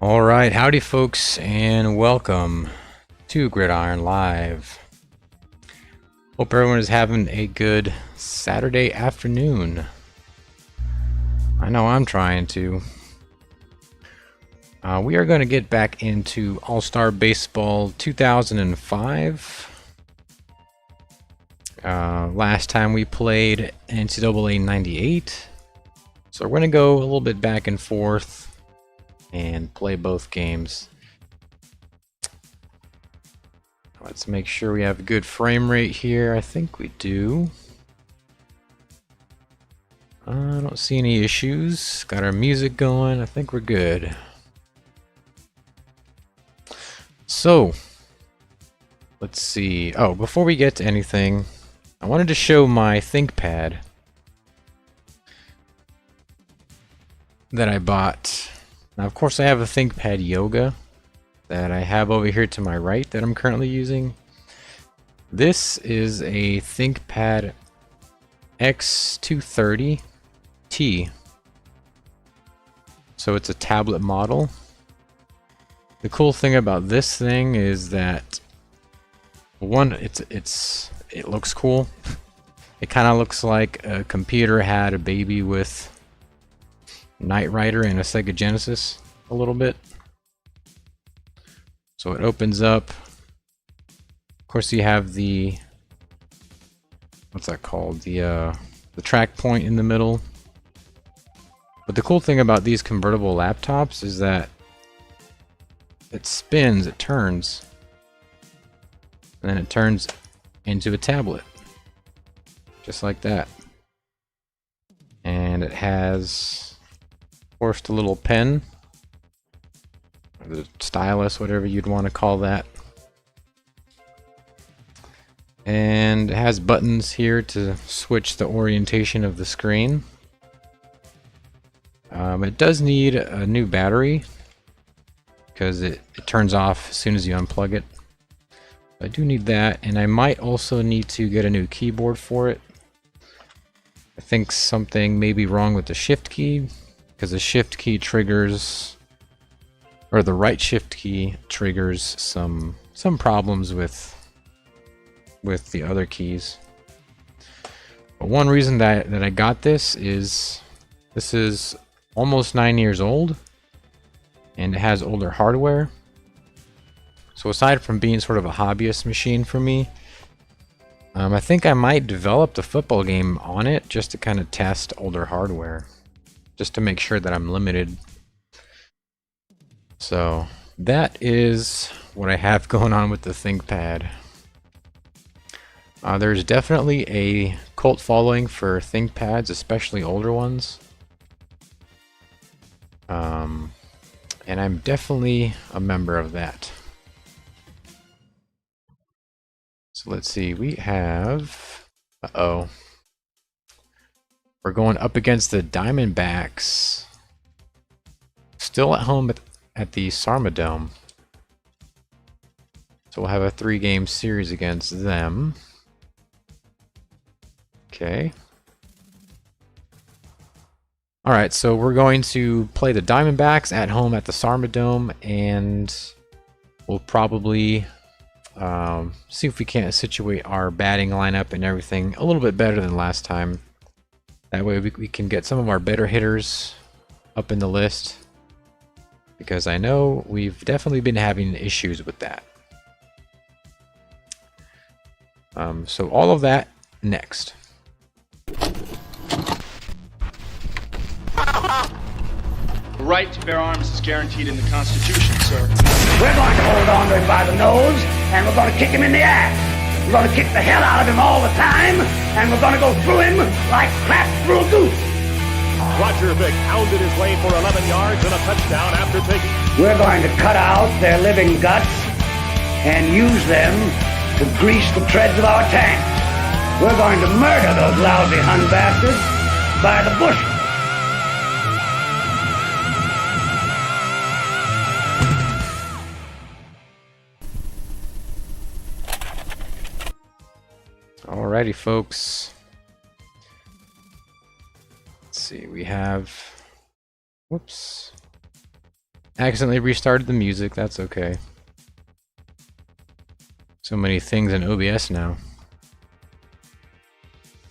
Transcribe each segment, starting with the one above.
All right, howdy folks, and welcome to Gridiron Live. Hope everyone is having a good Saturday afternoon. I know I'm trying to. We are going to get back into All-Star Baseball 2005. Last time we played NCAA 98. So we're going to go a little bit back and forth and play both games. Let's make sure we have a good frame rate here. I think we do. I don't see any issues. Got our music going. I think we're good. So, let's see. Oh, before we get to anything, I wanted to show my ThinkPad that I bought. Now, of course, I have a ThinkPad Yoga that I have over here to my right that I'm currently using. This is a ThinkPad X230T. So it's a tablet model. The cool thing about this thing is that one, it looks cool. It kind of looks like a computer had a baby with Knight Rider and a Sega Genesis a little bit. So it opens up. Of course, you have the, what's that called? The track point in the middle. But the cool thing about these convertible laptops is that it spins, it turns, and then it turns into a tablet, just like that. And it has, of course, the little pen, or the stylus, whatever you'd want to call that. And it has buttons here to switch the orientation of the screen. It does need a new battery because it turns off as soon as you unplug it. I do need that, and I might also need to get a new keyboard for it. I think something may be wrong with the shift key, because the shift key triggers, or the right shift key triggers some problems with the other keys. But one reason that I got this is almost 9 years old, and it has older hardware. So aside from being sort of a hobbyist machine for me, I think I might develop the football game on it just to kind of test older hardware, just to make sure that I'm limited. So that is what I have going on with the ThinkPad. There's definitely a cult following for ThinkPads, especially older ones. And I'm definitely a member of that. So let's see, we have, we're going up against the Diamondbacks, still at home at the Sarmadome. So we'll have a 3-game series against them. Okay. Alright, so we're going to play the Diamondbacks at home at the Sarmadome, and we'll probably see if we can't situate our batting lineup and everything a little bit better than last time. That way we can get some of our better hitters up in the list, because I know we've definitely been having issues with that. So all of that next. The right to bear arms is guaranteed in the Constitution, sir. We're going to hold on to him by the nose, and we're going to kick him in the ass. We're going to kick the hell out of him all the time, and we're going to go through him like crap through a goose. Roger Vick pounded his way for 11 yards and a touchdown after taking... We're going to cut out their living guts and use them to grease the treads of our tanks. We're going to murder those lousy Hun bastards by the bushel. Alrighty, folks. Let's see, we have... Whoops. Accidentally restarted the music, that's okay. So many things in OBS now.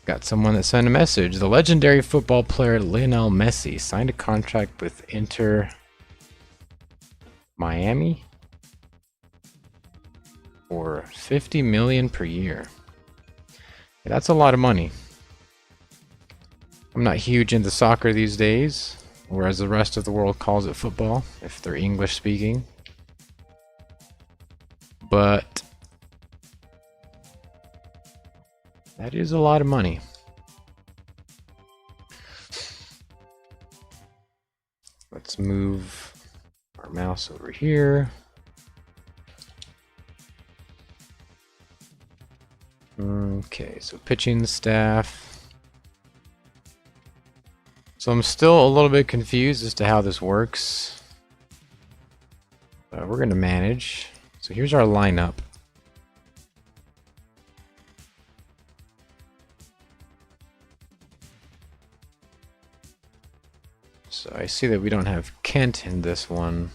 Got someone that sent a message. The legendary football player Lionel Messi signed a contract with Inter Miami for $50 million per year. Yeah, that's a lot of money. I'm not huge into soccer these days, or as the rest of the world calls it, football, if they're English speaking. But that is a lot of money. Let's move our mouse over here. Okay, so pitching staff. So I'm still a little bit confused as to how this works. We're going to manage. So here's our lineup. So I see that we don't have Kent in this one.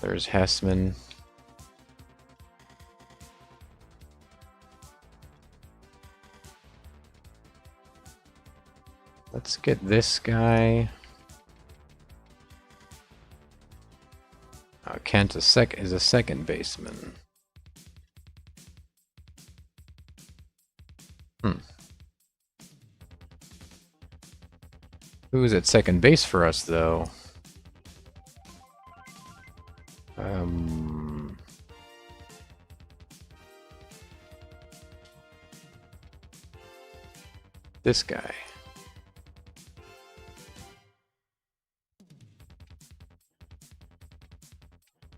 There's Hessman. Let's get this guy. Kent is a second baseman. Who is at second base for us, though? This guy.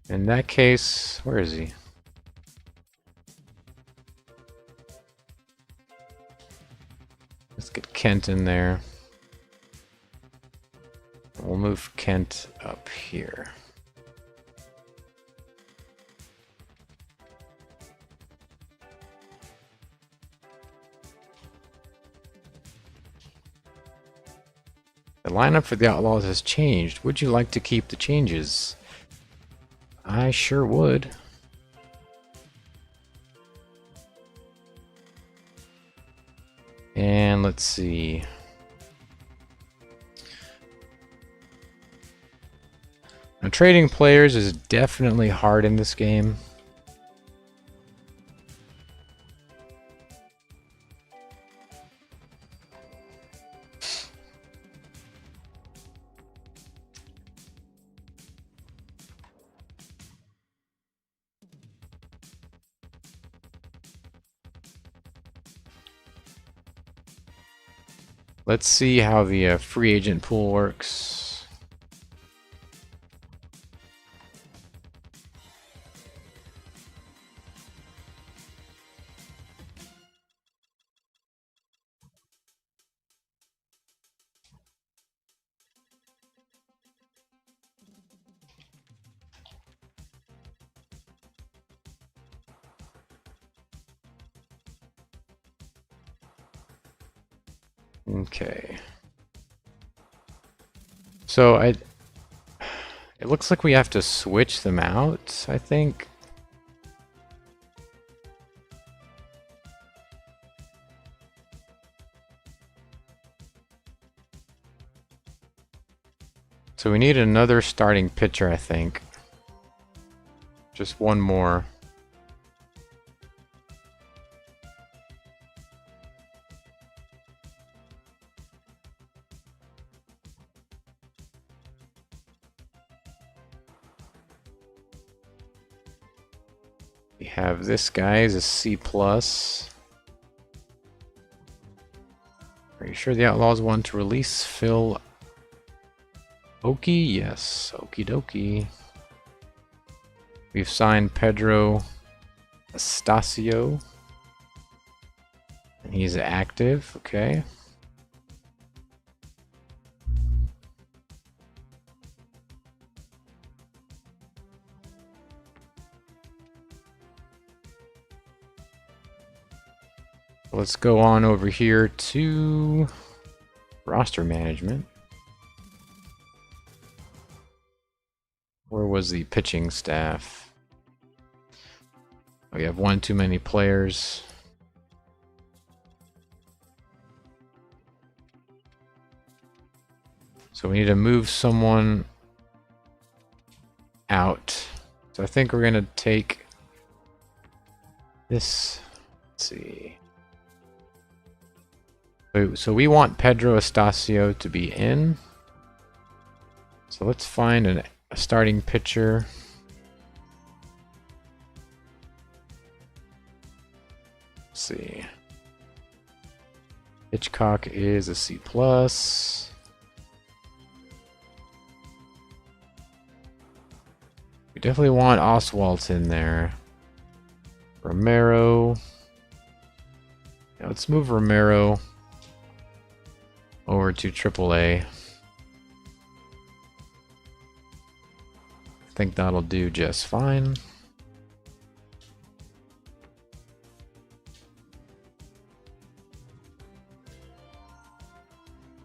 In that case, where is he? Let's get Kent in there. We'll move Kent up here. The lineup for the Outlaws has changed. Would you like to keep the changes? I sure would. And let's see. Now, trading players is definitely hard in this game. Let's see how the free agent pool works. Okay. So it looks like we have to switch them out, I think. So we need another starting pitcher, I think. Just one more. We have this guy is a C+. Are you sure the Outlaws want to release Phil Oki? Yes, okie dokie. We've signed Pedro Estacio. And he's active, okay. Let's go on over here to roster management. Where was the pitching staff? Oh, you have one too many players. So we need to move someone out. So I think we're going to take this. Let's see. So we want Pedro Estacio to be in. So let's find a starting pitcher. Let's see. Hitchcock is a C+. We definitely want Oswalt in there. Romero. Yeah, let's move Romero over to AAA. I think that'll do just fine.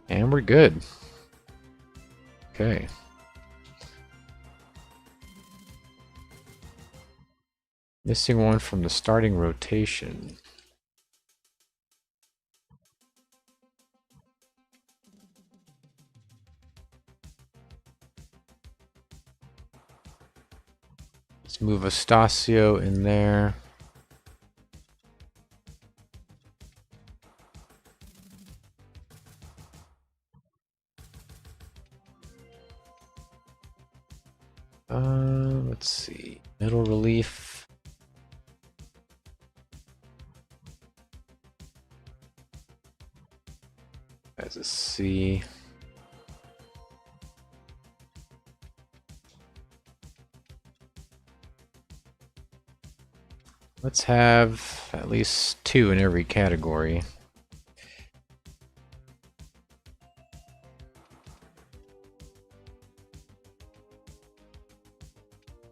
And we're good. Okay. Missing one from the starting rotation. Let's move Estacio in there. Let's see. Middle relief. As a C. Let's have at least 2 in every category.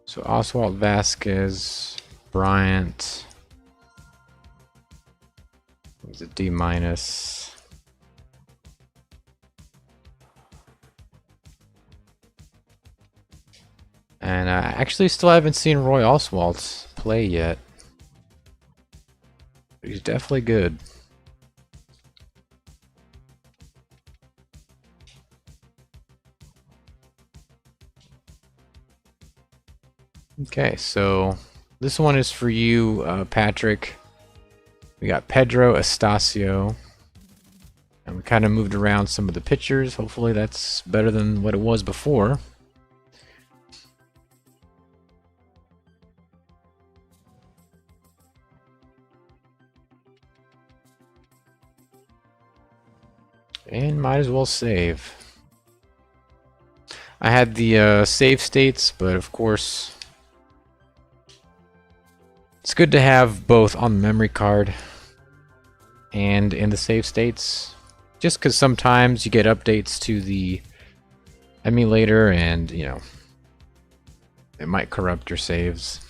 So Oswald, Vasquez, Bryant. He's a D-. And I actually still haven't seen Roy Oswalt play yet. But he's definitely good. Okay, so this one is for you, Patrick. We got Pedro Estacio. And we kind of moved around some of the pitchers. Hopefully that's better than what it was before. And might as well save. I had the save states, but of course it's good to have both on the memory card and in the save states, just because sometimes you get updates to the emulator and, you know, it might corrupt your saves.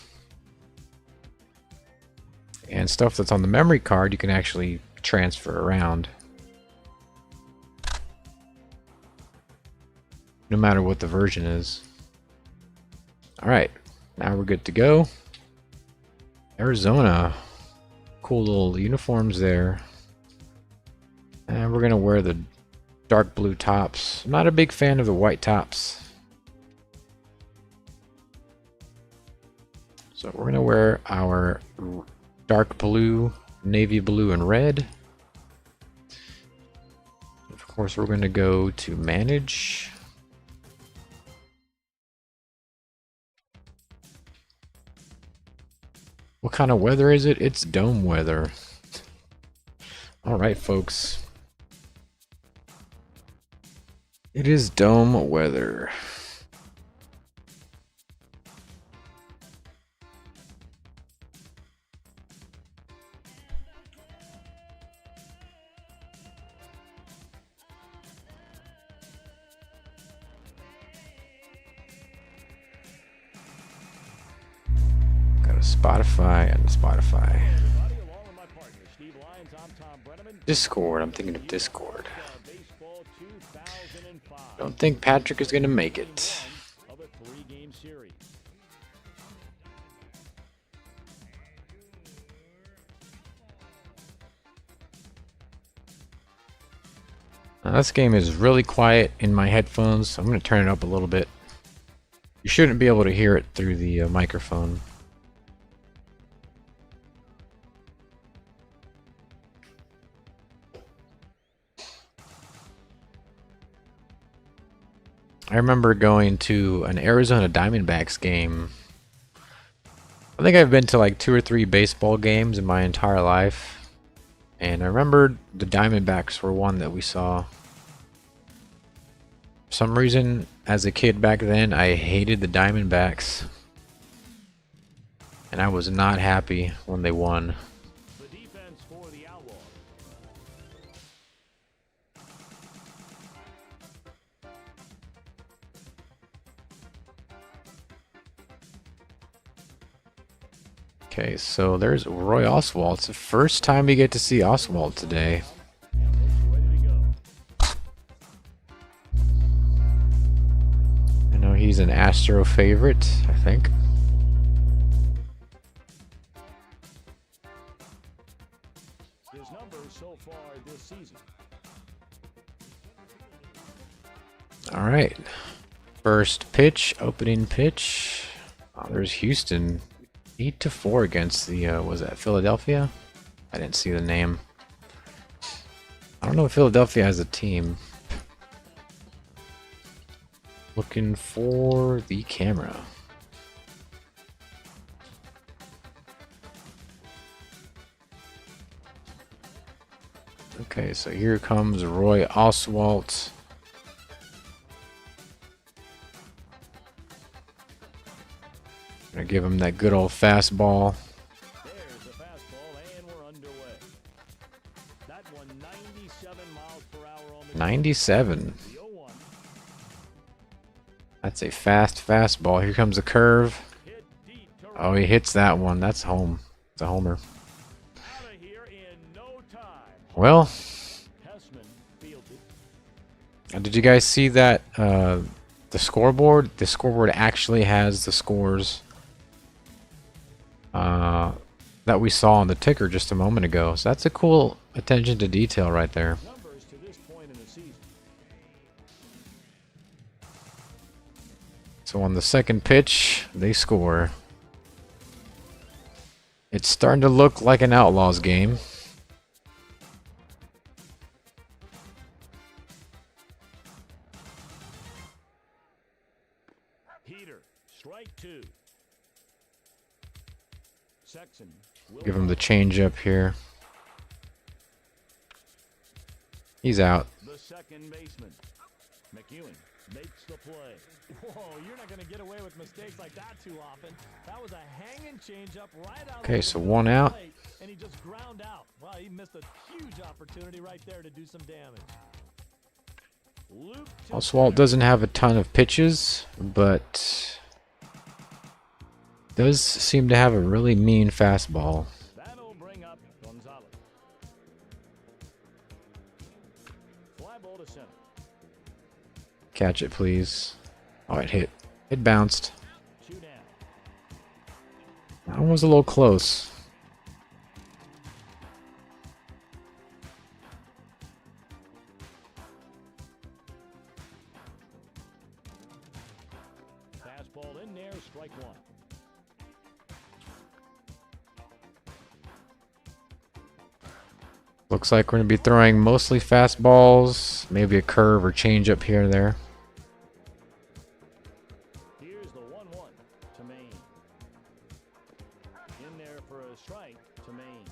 And stuff that's on the memory card you can actually transfer around, no matter what the version is. Alright, now we're good to go. Arizona. Cool little uniforms there. And we're going to wear the dark blue tops. I'm not a big fan of the white tops. So we're going to wear our dark blue, navy blue, and red. Of course, we're going to go to manage. What kind of weather is it? It's dome weather. Alright, folks. It is dome weather. Spotify and Spotify. Along with my partner, Steve Lyons, I'm Discord. I'm thinking of Discord. Don't think Patrick is going to make it. Now, this game is really quiet in my headphones, so I'm going to turn it up a little bit. You shouldn't be able to hear it through the microphone. I remember going to an Arizona Diamondbacks game. I think I've been to like 2 or 3 baseball games in my entire life. And I remember the Diamondbacks were one that we saw. For some reason, as a kid back then, I hated the Diamondbacks. And I was not happy when they won. The defense for the Outlaws. Okay, so there's Roy Oswald. It's the first time we get to see Oswald today. I know he's an Astro favorite, I think. His numbers so far this season. All right. First pitch, opening pitch. Oh, there's Houston. 8-4 against the, was that Philadelphia? I didn't see the name. I don't know if Philadelphia has a team. Looking for the camera. Okay, so here comes Roy Oswald. Gonna give him that good old fastball. There's the fastball, and we're underway. That one 97 miles per hour on the 97. 0-1. That's a fast fastball. Here comes a curve. Hit deep to Oh, he hits that one. That's home. It's a homer. out of here in no time. Well, Hessman fielded. did you guys see that? The scoreboard? The scoreboard actually has the scores that we saw on the ticker just a moment ago. So that's a cool attention to detail right there. Numbers to this point in the season. So on the second pitch, they score. It's starting to look like an Outlaws game. Heater, strike 2. Sexton will Give him the changeup here. He's out. the second baseman. McEwen makes the play. Whoa, you're not going to get away with mistakes like that too often. That was a hanging changeup right out. Okay, over so the one out. plate, and he just ground out. Wow, he missed a huge opportunity right there to do some damage. Luke to Oswalt doesn't have a ton of pitches, but does seem to have a really mean fastball. that'll bring up Gonzalez. Fly ball to center. Catch it, please. Oh, it hit. It bounced. 2 down. That one was a little close. Fastball in there, strike 1. Looks like we're going to be throwing mostly fastballs, maybe a curve or changeup here and there. Here's the 1-1 to Maine. In there for a strike to Maine.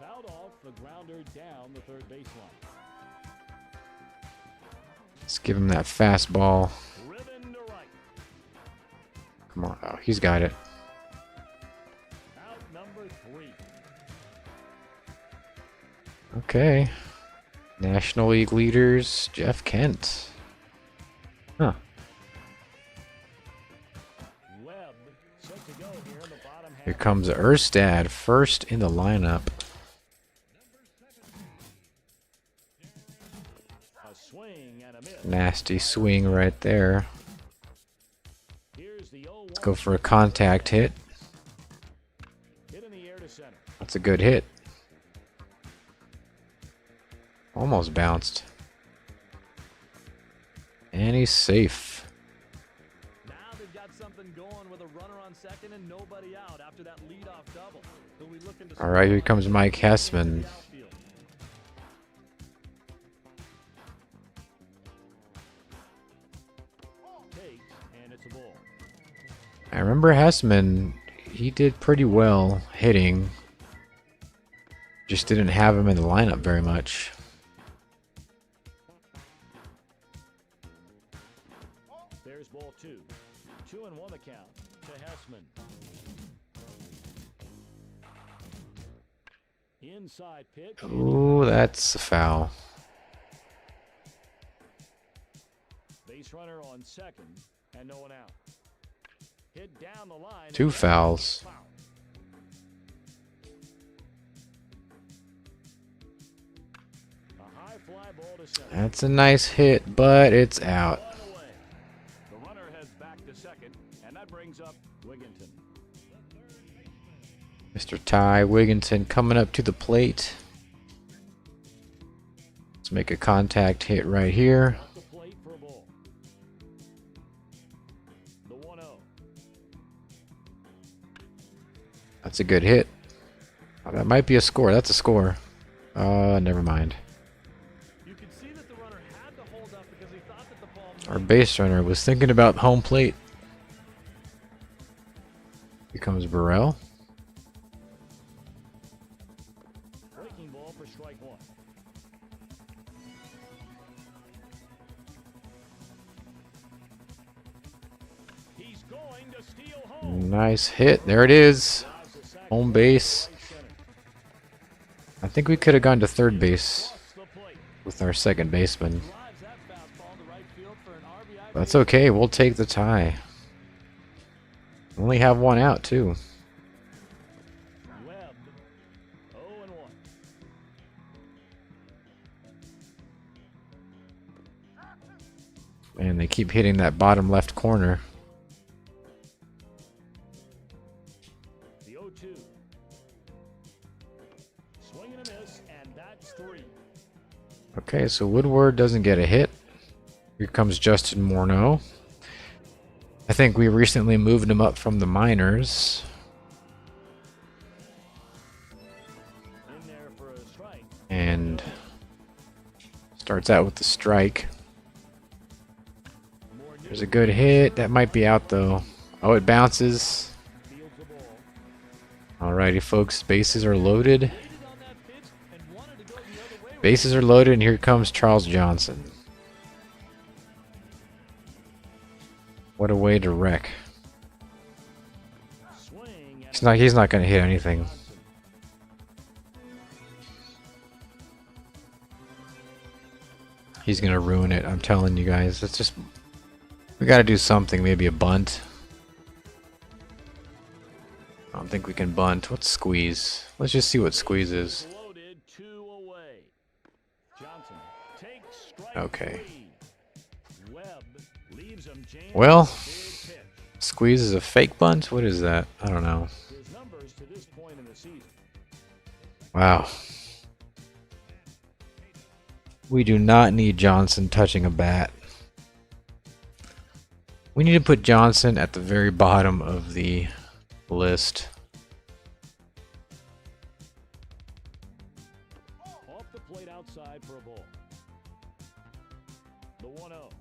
Fouled off the grounder down the third baseline. Let's give him that fastball. Driven to right. Come on. Oh, he's got it. Out number 3. Okay. National League leaders, Jeff Kent. Huh. Webb set to go here in the bottom half. Here comes Erstad, first in the lineup. A swing and a miss. Nasty swing right there. Here's the 0-1. Let's go for a contact hit. Hit in the air to center. That's a good hit. Almost bounced. And he's safe. Now they've got something going with a runner on second and nobody out after that leadoff double. They'll be looking to All right, here comes Mike Hessman. outfield. Takes, and it's a ball. I remember Hessman, he did pretty well hitting. Just didn't have him in the lineup very much. There's ball 2. 2-1 the count to Hessman. Inside pitch. Ooh, that's a foul. Base runner on second and no one out. Hit down the line. 2 fouls. Foul. A high fly ball to center. That's a nice hit, but it's out. Ball away. The runner heads back to second, and that brings up Wigginton. Mr. Ty Wigginton coming up to the plate. Let's make a contact hit right here. Off the plate for a ball. The 1-0. That's a good hit. Oh, that might be a score. That's a score. Never mind. You could see that the runner had to hold up because he thought that the ball Our base runner was thinking about home plate. Here comes Burrell. Breaking ball for strike 1. He's going to steal home. Nice hit. There it is. Drives the sack Home base. right center. I think we could have gone to third base Off the plate. with our second baseman. drives that fastball to right field for an RBI. That's okay. We'll take the tie. Only have one out, too. Webb. 0-1. And they keep hitting that bottom left corner. The 0-2. Swing and a miss, and that's 3. Okay, so Woodward doesn't get a hit. Here comes Justin Morneau. I think we recently moved him up from the minors. In there for a strike. And starts out with the strike. More There's a good hit. That might be out, though. Oh, it bounces. fields the ball. Alrighty, folks. Bases are loaded. Waited on that pitch and wanted to go the other way. Bases are loaded, and here comes Charles Johnson. What a way to wreck. Swing and He's not going to hit anything. Johnson. He's going to ruin it. I'm telling you guys. It's just... We got to do something. Maybe a bunt. I don't think we can bunt. What's squeeze? Let's just see what squeeze is. Loaded, 2 away. Johnson takes strike Okay. 3. Webb leaves him jammed. Well, Big pitch. squeeze is a fake bunt? What is that? I don't know. His numbers to this point in the season. Wow. We do not need Johnson touching a bat. We need to put Johnson at the very bottom of the list. Off the plate outside for a ball. The 1-0.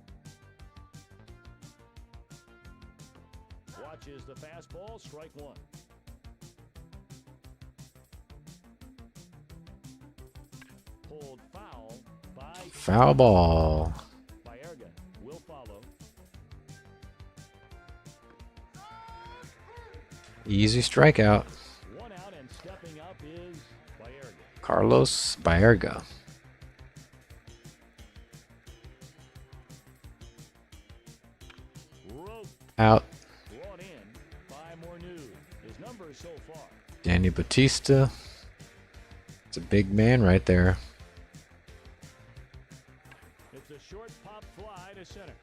Watches the fastball, strike 1. Pulled foul by Foul ball. Baerga. Will follow. Easy strikeout. 1 out and stepping up is Baerga. Carlos Baerga. Rope Out. brought in by Morneau. His numbers so far. Danny Batista. It's a big man right there. It's a short pop fly to center.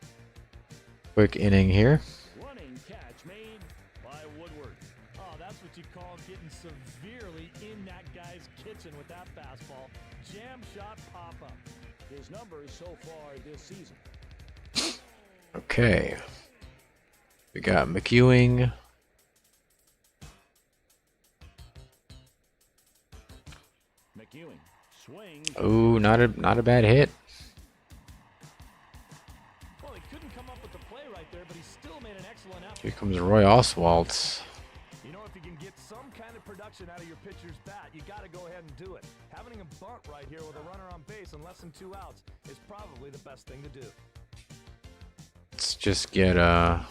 Quick inning here. Running catch made by Woodward. Oh, that's what you call getting severely in that guy's kitchen with that fastball. Jam shot pop-up. His numbers so far this season. Okay. We got McEwing. McEwing swings. Oh, not a bad hit. Well, he couldn't come up with the play right there, but he still made an excellent effort. Here comes Roy Oswalt. You know, if you can get some kind of production out of your pitcher's bat, you got to go ahead and do it. Having him bunt right here with a runner on base and less than 2 outs is probably the best thing to do. Let's just get a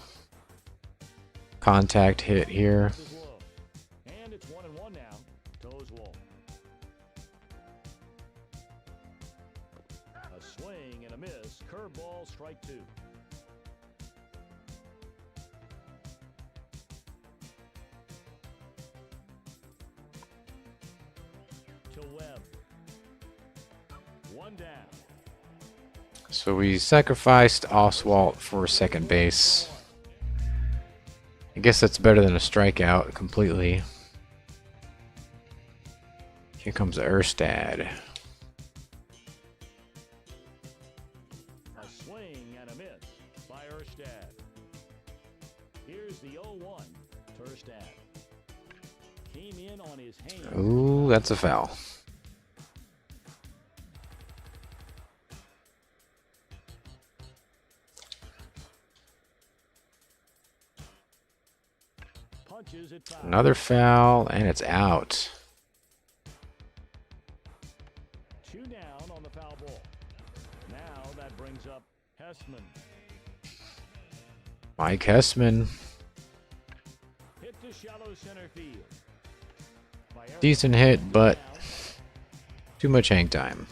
contact hit here. This is low. And it's 1-1 now. Toes low. A swing and a miss. Curveball, strike 2. To Webb. 1 down. So we sacrificed Oswalt for second base. I guess that's better than a strikeout completely. Here comes Erstad. A swing and a miss by Erstad. Here's the 0-1 to Erstad. Came in on his hand. Ooh, that's a foul. Punches it foul. Another foul, and it's out. 2 down on the foul ball. Now that brings up Hessman. Mike Hessman. Hit to shallow center field. By Eric. Decent hit, but too much hang time.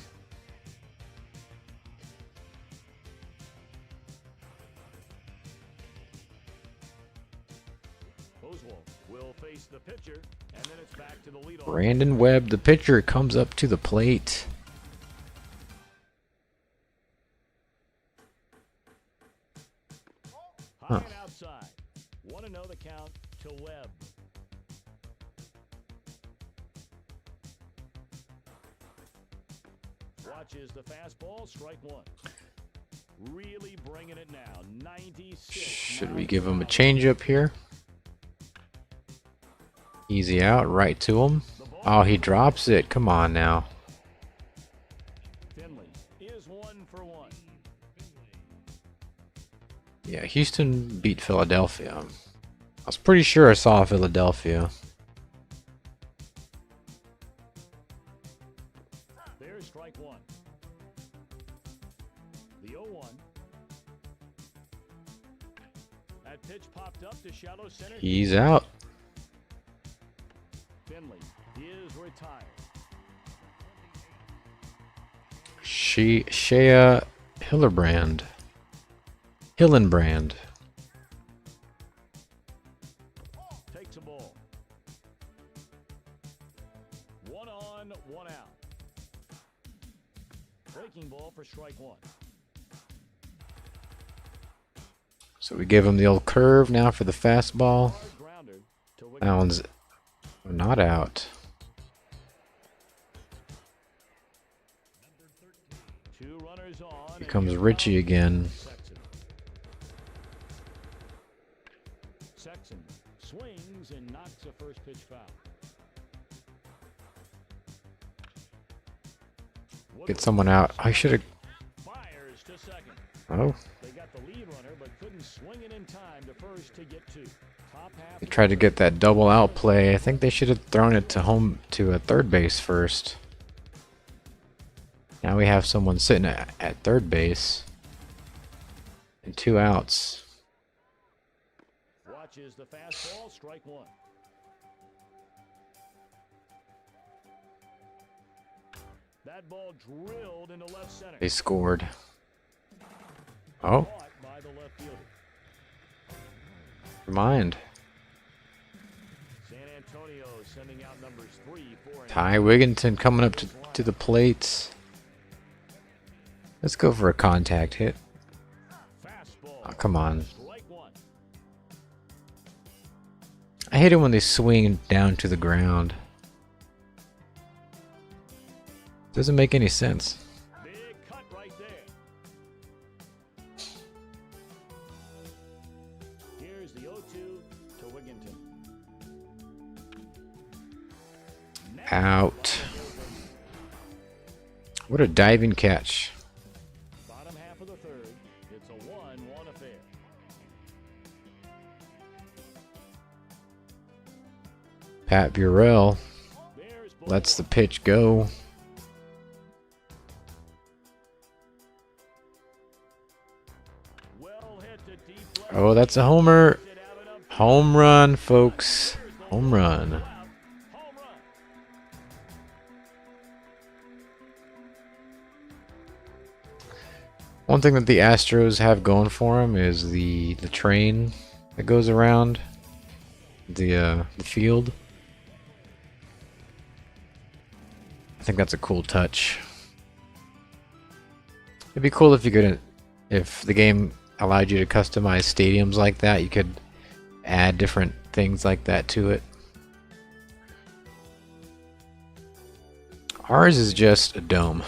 Oswald will face the pitcher, and then it's back to the leadoff. Brandon Webb, the pitcher, comes up to the plate. High and outside. 1-0 the count to Webb. Watches the fastball, strike 1. Really bringing it now. 96. Should we give him a changeup here? Easy out, right to him. Oh, he drops it. Come on now. Finley is 1 for 1. Yeah, Houston beat Philadelphia. I was pretty sure I saw Philadelphia. There's strike 1. The 0-1. That pitch popped up to shallow center. He's out. Finley is retired. Shea Hillenbrand. Takes a ball. 1 on, 1 out. Breaking ball for strike 1. So we give him the old curve now for the fastball. Hard grounder to Wick. That one's not out. 2 runners on. Here comes Richie again. Sexton swings and knocks a first pitch foul. Get someone out. I should have. Fires to second. Oh, They got the lead runner, but couldn't swing it in time to first to get 2. Top half. they tried to get that double out play. I think they should have thrown it to a third base first. Now we have someone sitting at third base. And 2 outs. Watches the fastball, strike 1. That ball drilled into left center. They scored. Oh, Caught by the left fielder. never mind. San Ty Wigginton coming up to the plate. Let's go for a contact hit. Oh, come on. I hate it when they swing down to the ground. Doesn't make any sense. Big cut right there. Here's the 0-2 to Wigginton. Out. What a diving catch. Bottom half of the third. It's a 1-1 affair. Pat Burrell There's ball. lets the pitch go. Well hit to deep left. Oh, that's a homer. It out and up. Home run, folks. Home run. Home run. One thing that the Astros have going for them is the train that goes around the field. I think that's a cool touch. It'd be cool if you could, if the game allowed you to customize stadiums like that. You could add different things like that to it. Ours is just a dome,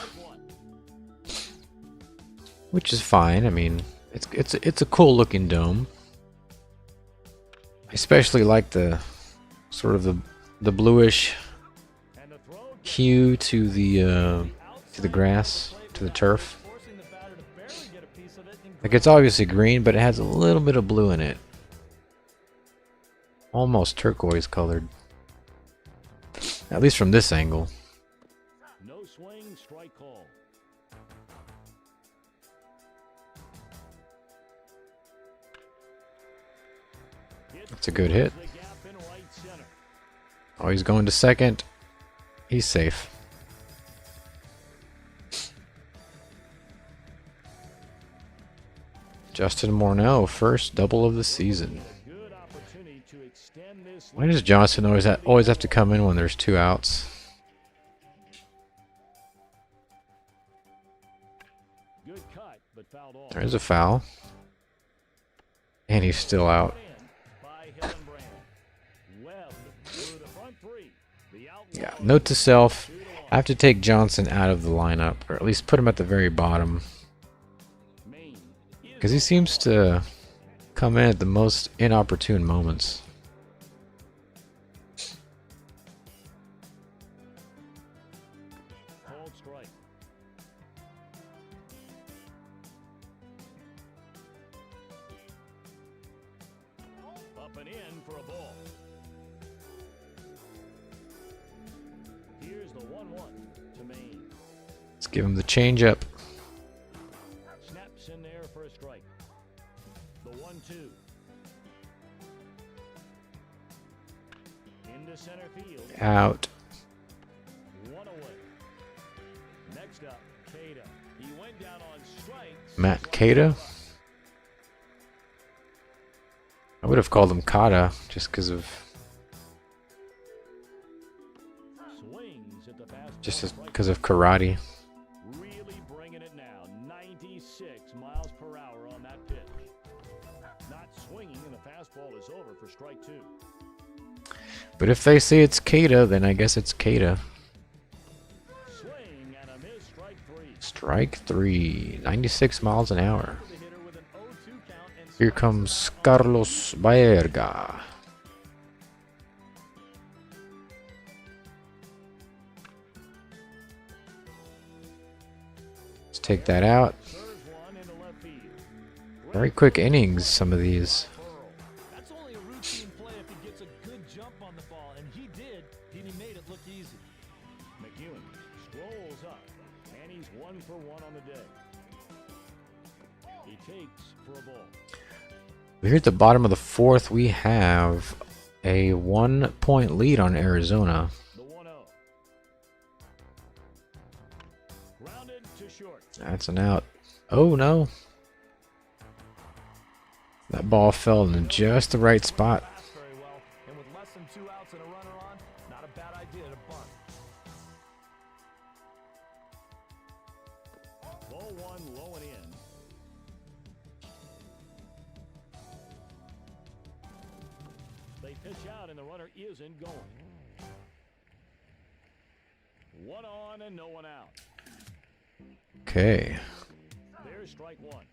which is fine. I mean, it's a cool looking dome. I especially like the sort of the bluish And the throw hue to the grass, to the turf. Forcing the batter to barely get a piece of it. And Like, it's obviously green, but it has a little bit of blue in it. Almost turquoise colored. At least from this angle. no swing, strike call. That's a good hit. The gap in right center. Oh, he's going to second. He's safe. Justin Morneau, first double of the season. Good opportunity to extend this Why does Johnson always have to come in when there's two outs? good cut, but fouled off. There's a foul. And he's still out. By Hillenbrand. Webb through the front three. The Outlaws Yeah, note to self, I have to take Johnson out of the lineup, or at least put him at the very bottom. Maine is Because he seems to come in at the most inopportune moments. called strike. Up and in for a ball. Here's the 1-1 to Maine. Let's give him the changeup. Snaps in there for a strike. The 1-2. Into center field. Out. One away. Next up, Cada. He went down on strikes. Matt Cada. I would have called him Kata just because of Swings at the fastball. just because of karate. Really bringing it now. 96 miles per hour on that pitch. Not swinging, and the fastball is over for strike two. But if they say it's Kada, then I guess it's Kada. Swing and a miss. Strike three. Strike three. 96 miles an hour. the hitter with an 0-2 count and Here comes Carlos Baerga. Let's take that out. Serves one into left field. Very quick innings, some of these. that's only a routine play if he gets a good jump on the ball, and he did, and he made it look easy. McEwen strolls up, and he's 1 for 1 on the day. He takes for a ball. Here at the bottom of the fourth, we have a 1-point lead on Arizona. The 1-0. Grounded to short. That's an out. Oh no. That ball fell in just the right spot. Pass very well, and with less than 2 outs and a runner on, not a bad idea to bunt. Pitch out, and the runner isn't going. One on and no one out. Okay. There's strike one.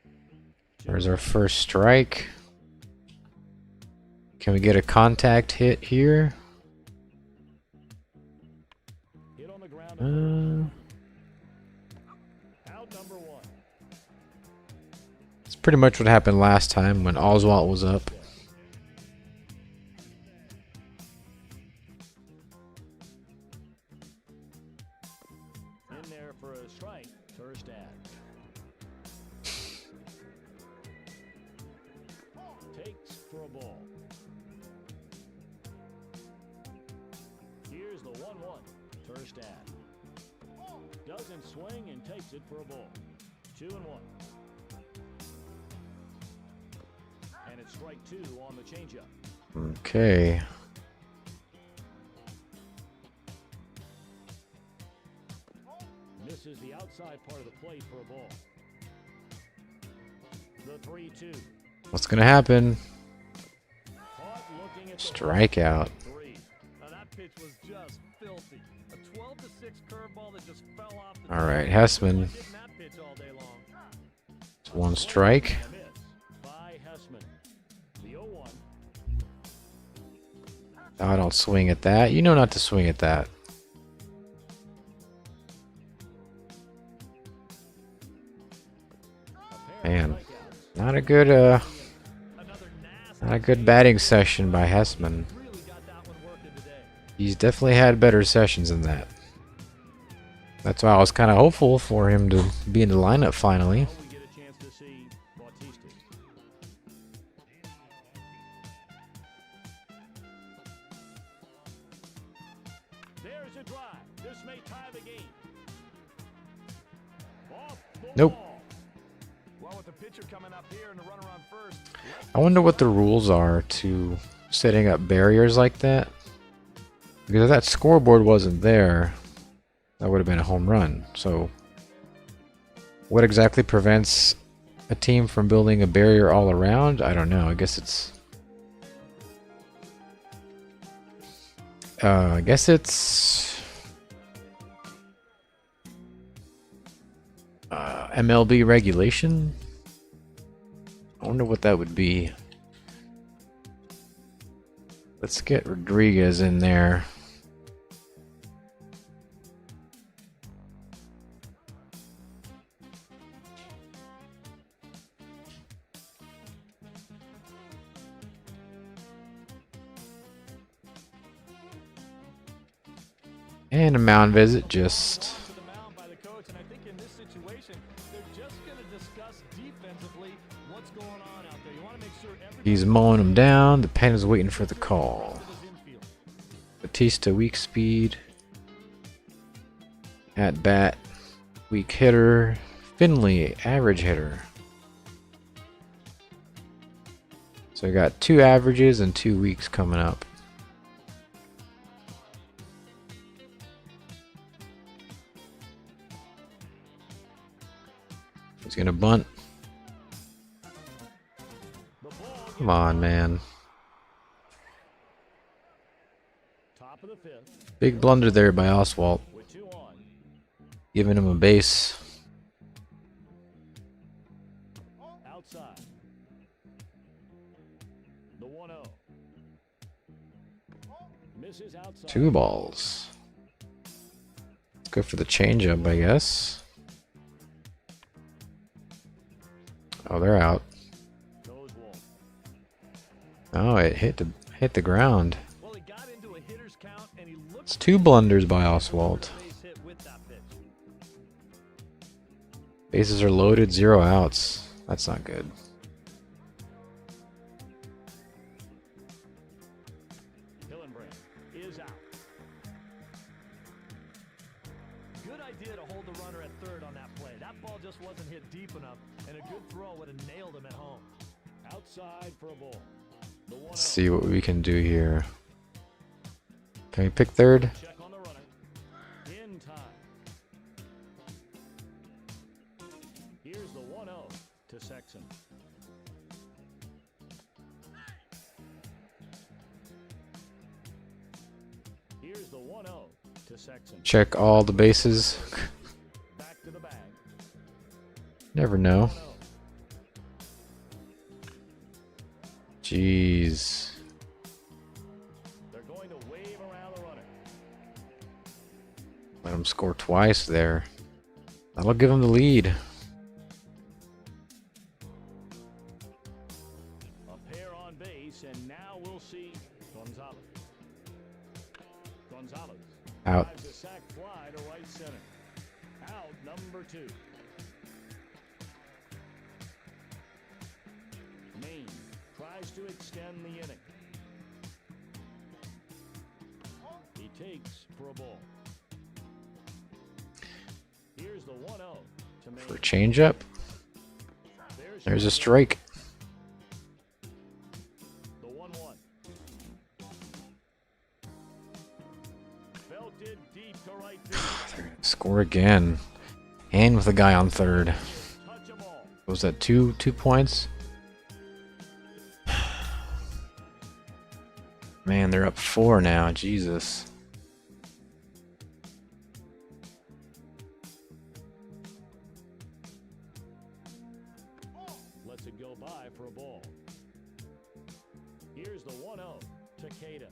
There's our first strike. Can we get a contact hit here? Hit on the ground. Out number one. It's pretty much what happened last time when Oswalt was up. In there for a strike. First at. Takes for a ball. Here's the 1-1. First at. Doesn't swing and takes it for a ball. 2-1. And it's strike two on the changeup. Okay. Misses the outside part of the plate for a ball. The 3-2. What's gonna happen? Caught looking at the Strikeout. three. Now that pitch was just filthy. A 12-6 curveball that just fell off the All right, Hessman. Getting that pitch all day long. It's one strike. A miss by Hessman. The 0-1. I don't swing at that. You know not to swing at that. Man, not a good Another nasty not a good batting session by Hessman. really got that one working today. He's definitely had better sessions than that. That's why I was kind of hopeful for him to be in the lineup finally. Now we get a chance to see Bautista. There's a drive. This may tie the game. Off the Nope. wall. Well, with the pitcher coming up here and the runner on first, I wonder what the rules are to setting up barriers like that. Because if that scoreboard wasn't there, that would have been a home run. So, what exactly prevents a team from building a barrier all around? I don't know. I guess it's... MLB regulation? I wonder what that would be. Let's get Rodriguez in there. And a mound visit, just... to the mound by the coach, and I think in this situation, they're just going to discuss defensively what's going on out there. You want to make sure everybody He's mowing him down. The pen is waiting for the call. is infield. Batista, weak speed. At bat, weak hitter. Finley, average hitter. So we got 2 averages and 2 weeks coming up. He's gonna bunt. Come on, man. Top of the fifth Big blunder there by Oswalt, with 2 on. giving him a base. Outside. The 1-0. Misses outside. 2 balls. Let's go for the changeup, I guess. Oh, they're out. Goes Wolf. Oh, it hit the ground. Well, he got into a hitter's count, and he looked It's 2 blunders by Oswalt. base hit with that pitch. Bases are loaded, 0 outs. That's not good. Hillenbrand is out. Good idea to hold the runner at third on that play. That ball just wasn't hit deep enough, and a good throw would have nailed him at home. Outside for a ball. The 1-0. Let's see what we can do here. Can we pick third? Check on the runner. In time. Here's the 1-0 to Sexton. 1-0 to Sexton. Check all the bases. Back to the bag. Never know. 1-0. Jeez. They're going to wave around the runner. Let him score twice there. That'll give him the lead. A pair on base, and now we'll see Gonzalez. Gonzalez Out. drives a sac fly to right center. Out number 2. Maine tries to extend the inning. He takes for a ball. Here's the 1-0 to Maine. For a changeup. There's a strike. The 1-1. Belted deep to right field. They're gonna score again. And with a guy on third. Touch 'em all. Was that two points? Man, they're up 4 now. Jesus. Lets it go by for a ball. Here's the 1-0 to Takeda.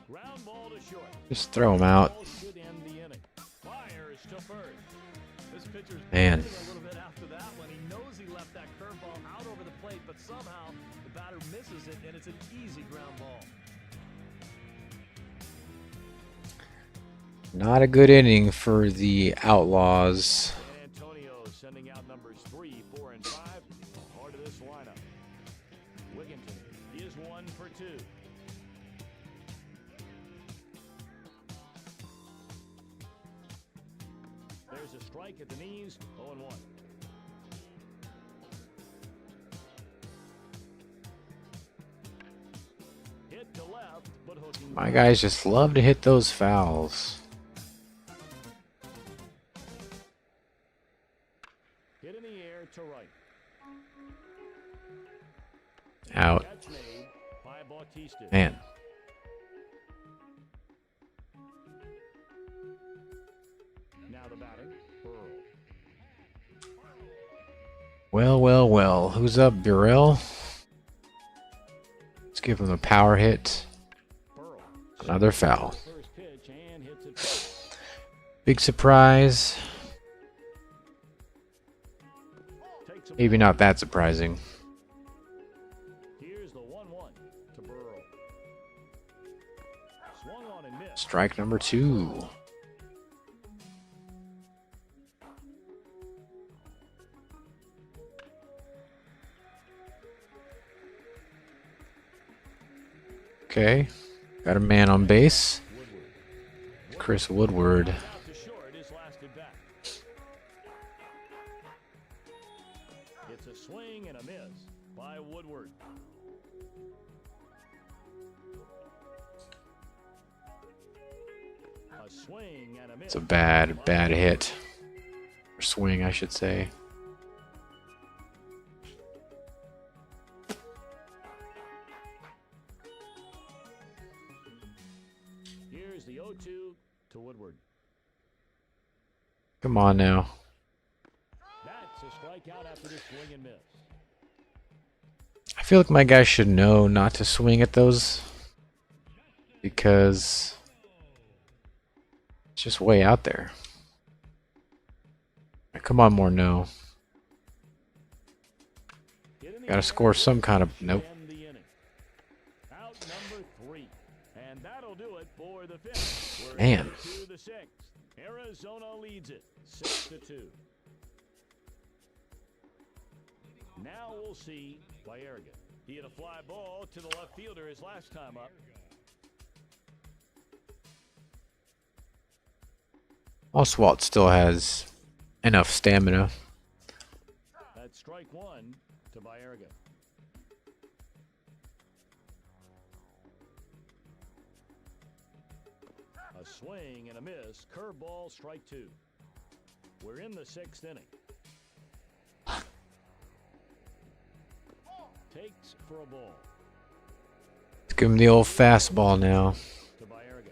Ground ball to short. Just throw him out. Ball should end the inning. Fires to first. This pitcher's Man. breathing a little bit after that one. He knows he left that curveball out over the plate, but somehow the batter misses it, and it's an easy ground ball. Not a good inning for the Outlaws. San Antonio sending out numbers 3, 4, and 5. Part of this lineup. Wigginton is 1 for 2. There's a strike at the knees. 0-1. Hit to left, but hooking. My guys just love to hit those fouls. Hit in the air to right. Out. Catch made by Bautista. Man. Now the batting. Burrow. Well, well, well. Who's up, Burrell? Let's give him a power hit. Burrow. Another foul. First pitch and hits it. Big surprise. Takes a Maybe not that surprising. Here's the 1-1 to Burrow. Swung on and missed. Strike number 2. Okay. Got a man on base. Chris Woodward. Out to short his last at bat. It's a swing and a miss by Woodward. A swing and a miss. It's a bad hit. Or swing, I should say. Here's the 0-2 to Woodward. Come on now. That's a strikeout after the swing and miss. I feel like my guy should know not to swing at those. Because it's just way out there. Come on, more no. Hit in the Gotta air score some kind of... to Nope. end the inning. Out number 3. And that'll do it for the 5th. We're Man. into the 6th. Arizona leads it 6-2. Now we'll see Bayerga. He hit a fly ball to the left fielder his last time up. Oswalt still has enough stamina. That's strike 1 to Bayerga. A swing and a miss. Curveball, strike 2. We're in the 6th inning. Takes for a ball. Give him the old fastball now. To Bayerga.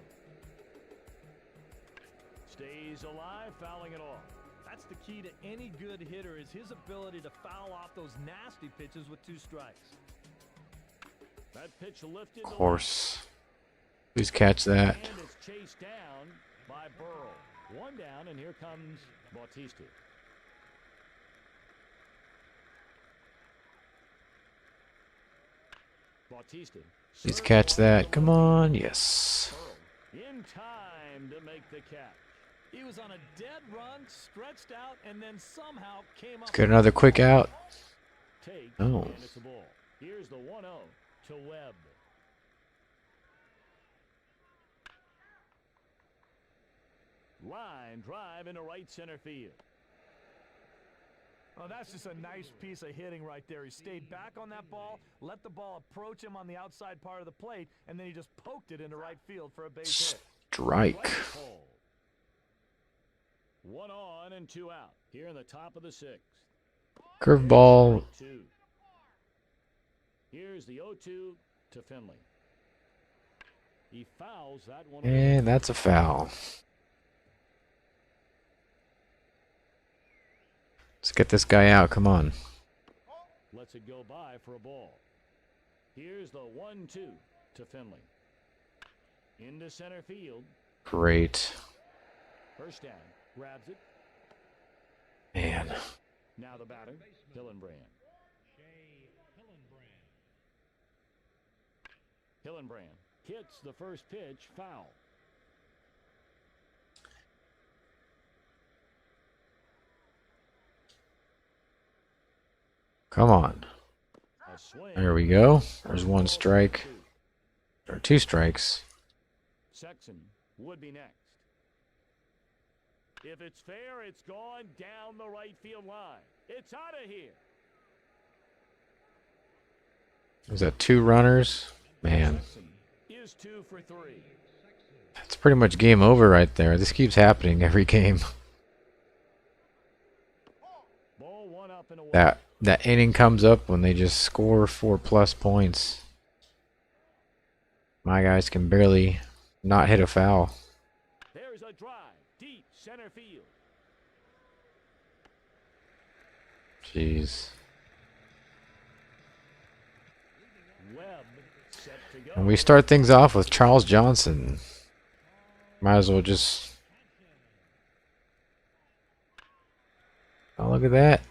Stays alive, fouling it off. That's the key to any good hitter is his ability to foul off those nasty pitches with 2 strikes. That pitch lifted. Of course. Please catch that. And it's chased down by Burrow. 1 down, and here comes Bautista. Bautista. Please catch that. Come on. Yes. In time to make the catch. He was on a dead run, stretched out, and then somehow came up. Let's get another quick out. Take, Oh. and it's a ball. Here's the 1-0 to Webb. Line drive into right center field. Oh, that's just a nice piece of hitting right there. He stayed back on that ball, let the ball approach him on the outside part of the plate, and then he just poked it into right field for a base hit. Strike. Right pole. 1 on and 2 out. Here in the top of the 6th. Curveball. 2. Here's the 0-2 to Finley. He fouls that one. And that's a foul. Let's get this guy out. Come on. Lets it go by for a ball. Here's the 1-2 to Finley. Into center field. Great. First down. Grabs it. Man. Now the batter, Hillenbrand. Hillenbrand hits the first pitch, foul. Come on. A swing. There we go. There's 1 strike. Or 2 strikes. Sexton would be next. If it's fair, it's gone down the right field line. It's out of here. Is that 2 runners? Man. Sexton is 2 for 3. It's pretty much game over right there. This keeps happening every game. Ball 1 up and away. That inning comes up when they just score 4+ points. My guys can barely not hit a foul. There's a drive, deep center field. Jeez. Webb set to go. And we start things off with Charles Johnson. Might as well just... Oh, look at that.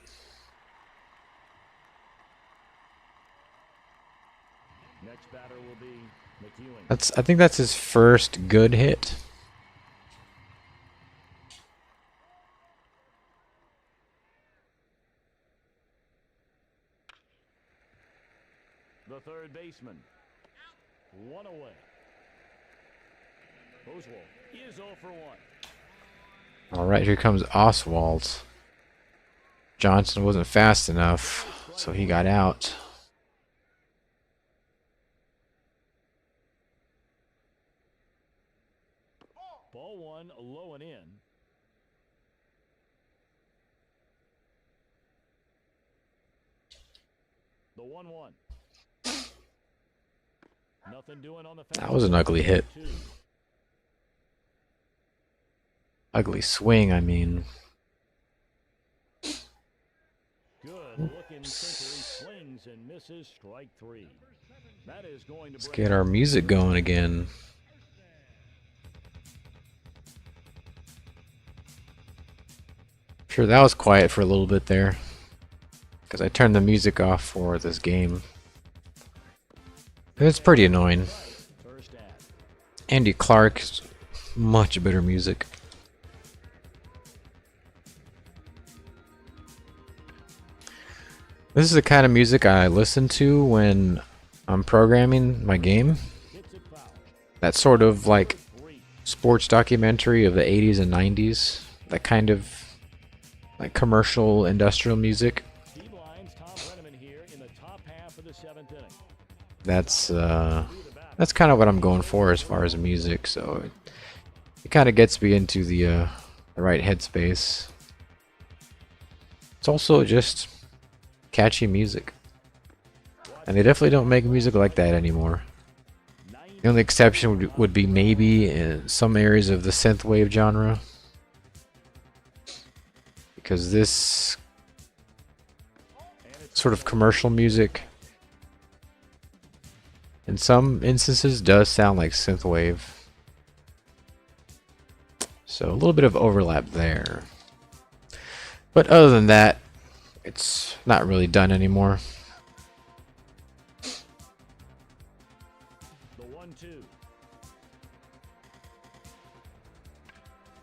Next batter will be McEwen. I think that's his first good hit. The third baseman. 1 away. Oswald is 0 for 1. All right, here comes Oswald. Johnson wasn't fast enough, so he got out. Ball 1 low and in. The 1-1. Nothing doing on the That was an ugly hit. Ugly swing, I mean. Good looking sinker. He swings and misses. Strike 3. That is going to Let's bring get our music going again. Sure, that was quiet for a little bit there. Because I turned the music off for this game. It's pretty annoying. first at. Andy Clark's much better music. This is the kind of music I listen to when I'm programming my game. Hits it foul. That sort of like 3. sports documentary of the 80s and 90s. That kind of like commercial industrial music. Steve Lyons, Tom Brenneman here in the top half of the 7th inning. That's kind of what I'm going for as far as music. So it kind of gets me into the right headspace. It's also just catchy music, and they definitely don't make music like that anymore. The only exception would be maybe in some areas of the synthwave genre, because this sort of commercial music in some instances does sound like synthwave. So a little bit of overlap there. But other than that, it's not really done anymore. The 1-2.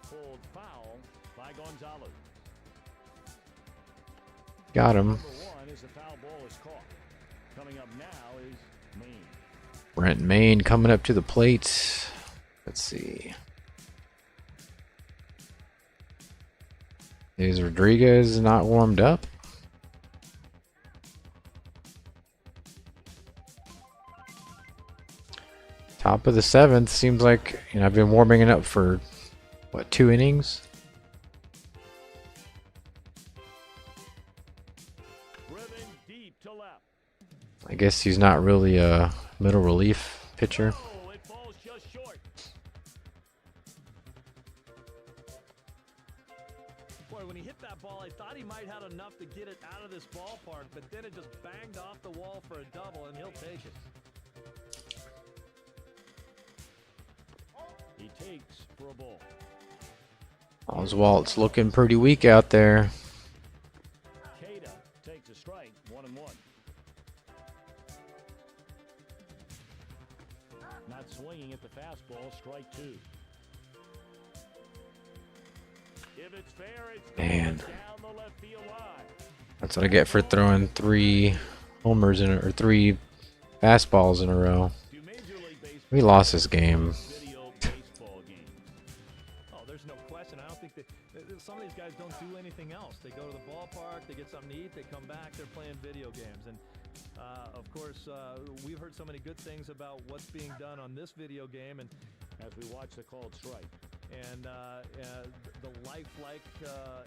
Pulled foul by Gonzalez. Got him. Number 1 as the foul ball is caught. Coming up now is Maine. Brent Maine coming up to the plate. Let's see. Is Rodriguez not warmed up? Top of the 7th. Seems like, you know, I've been warming it up for what, 2 innings? Driven deep to left. I guess he's not really a middle relief pitcher. Oh, it falls just short. Boy, when he hit that ball, I thought he might have enough to get it out of this ballpark, but then it just banged off the wall for a double, and he'll take it. He takes for a ball. Oswalt's looking pretty weak out there. Cada takes a strike, 1-1. Not swinging at the fastball, strike 2. If it's fair, it's Man. down the left field line. That's what I get for throwing 3 homers in or 3 fastballs in a row. Do Major League Baseball We lost this game. video baseball games? Oh, there's no question. I don't think that some of these guys don't do anything else. They go to the ballpark, they get something to eat, they come back, they're playing video games. And of course, we've heard so many good things about what's being done on this video game, and As we watch the called strike. the lifelike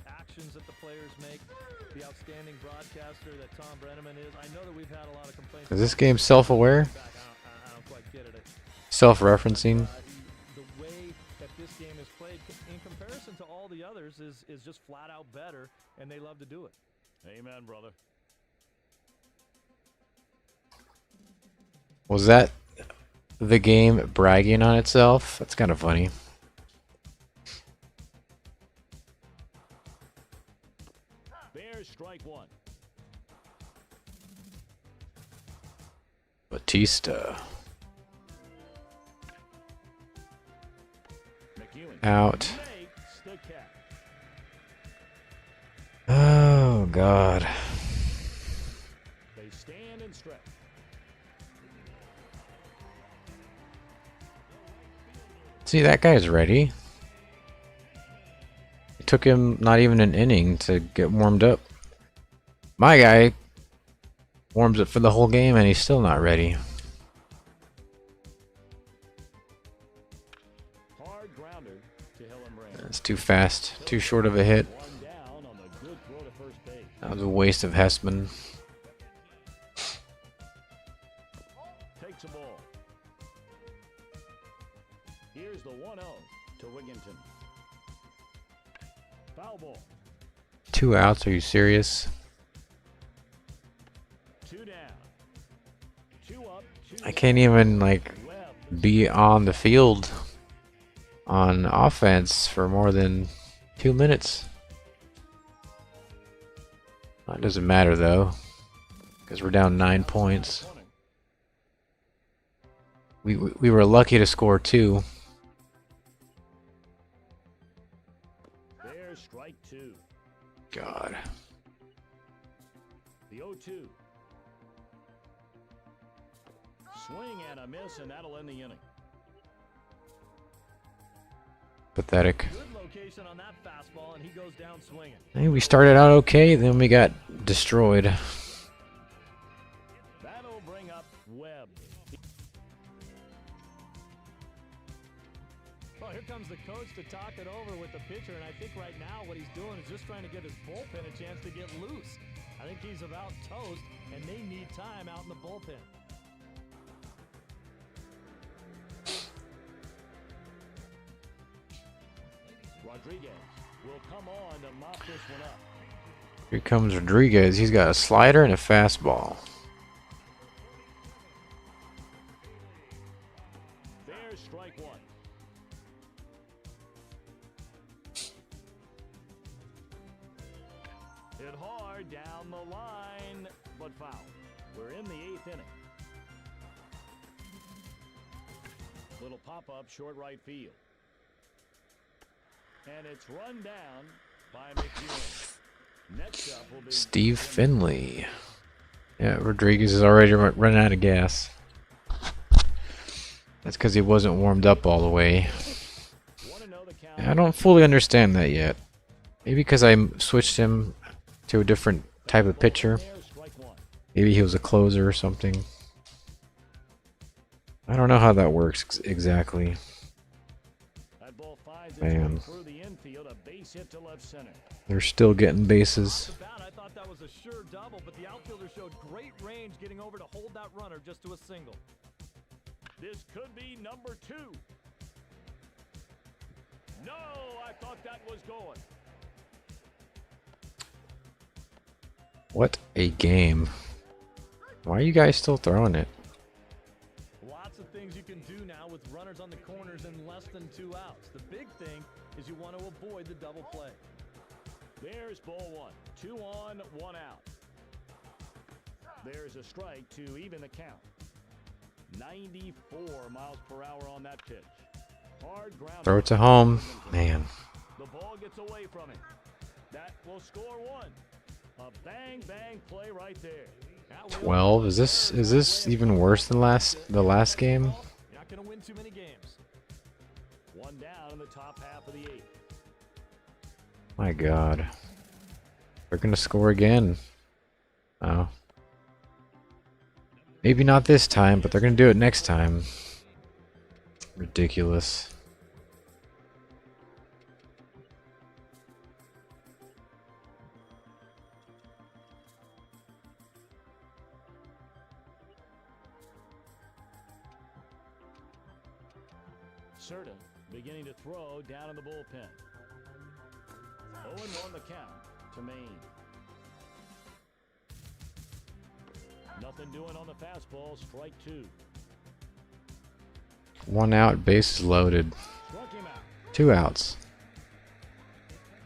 actions that the players make, the outstanding broadcaster that Tom Brenneman is. I know that we've had a lot of complaints. Is this game self-aware? I don't quite get it. Self-referencing? The way that this game is played, in comparison to all the others, is just flat out better, and they love to do it. Amen, brother. Was that the game bragging on itself? That's kind of funny. Bears strike 1. Batista McEwen out. makes the catch. Oh, God. They stand and stretch. See, that guy's ready. It took him not even an inning to get warmed up. My guy warms up for the whole game and he's still not ready. Hard grounder to Hillenbrand. It's too fast, too short of a hit. One down on the good throw to first base. That was a waste of Hessman. Takes a ball. Here's the 1-0 to Wigginton. Foul ball. 2 outs, are you serious? 2 down. 2 up. 2 I can't even, like, Webb. be on the field on offense for more than 2 minutes. That doesn't matter though, because we're down 9 points. We were lucky to score 2. There's strike 2. God. The 0-2. Swing and a miss, and that'll end the inning. Pathetic. Good location on that fastball, and he goes down swinging. Hey, we started out okay, then we got destroyed. That'll bring up Webb. Well, here comes the coach to talk it over with the pitcher, and I think right now what he's doing is just trying to give his bullpen a chance to get loose. I think he's about toast, and they need time out in the bullpen. Rodriguez will come on to mop this one up. Here comes Rodriguez. He's got a slider and a fastball. There's strike one. Hit hard down the line, but foul. We're in the 8th inning. Little pop-up short right field. And it's run down by McEwen. Next up will be Steve Finley. Yeah, Rodriguez is already running out of gas. That's because he wasn't warmed up all the way. I don't fully understand that yet. Maybe because I switched him to a different type of pitcher. Maybe he was a closer or something. I don't know how that works exactly. Man. They're still getting bases. I thought that was a sure double, but the outfielder showed great range getting over to hold that runner just to a single. This could be number 2. No, I thought that was going. What a game. Why are you guys still throwing it? Lots of things you can do now with runners on the corners and less than 2 outs. The big thing is you want to avoid the double play. There's ball 1. 2 on, 1 out. There's a strike to even the count. 94 miles per hour on that pitch. Hard ground. Throw it to home. Man. The ball gets away from it. That will score 1. A bang play right there. 12. Is this even worse than the last game? You're not going to win too many games. 1 down in the top half of the 8th. My God. They're gonna score again. Oh. Maybe not this time, but they're gonna do it next time. Ridiculous. Serta beginning to throw down in the bullpen. 0-1 the count to Maine. Nothing doing on the fastball. Strike 2. 1 out, bases loaded. Struck him out. 2 outs.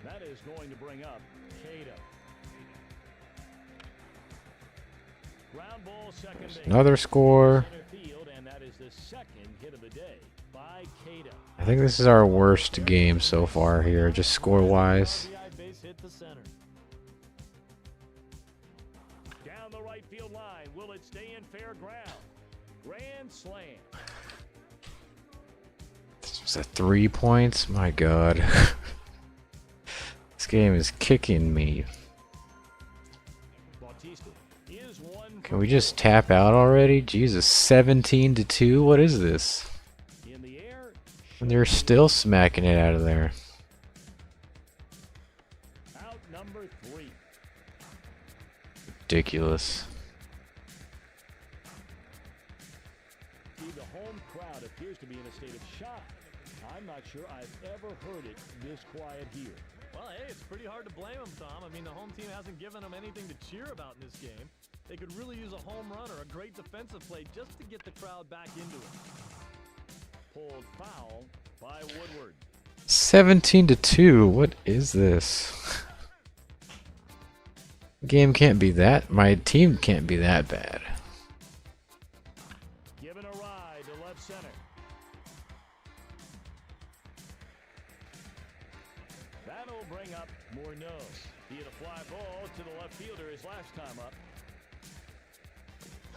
That is going to bring up Cato. Ground ball, second base. Another score. Center field, and that is the 2nd hit of the day by Cato. I think this is our worst game so far here, just score-wise. Base hit the center. Down the right field line. Will it stay in fair ground? Grand slam. This was at 3 points? My God. This game is kicking me. Bautista is one. Can we just tap out already? Jesus, 17-2? What is this? In the air. And they're still smacking it out of there. Out number 3. Ridiculous. See, the home crowd appears to be in a state of shock. I'm not sure I've ever heard it this quiet here. Well, hey, it's pretty hard to blame them, Tom. I mean, the home team hasn't given them anything to cheer about in this game. They could really use a home run or a great defensive play just to get the crowd back into it. Pulled foul by Woodward. 17-2. What is this? Game can't be that. My team can't be that bad. Given a ride to left center. That'll bring up Morneau. He hit a fly ball to the left fielder his last time up.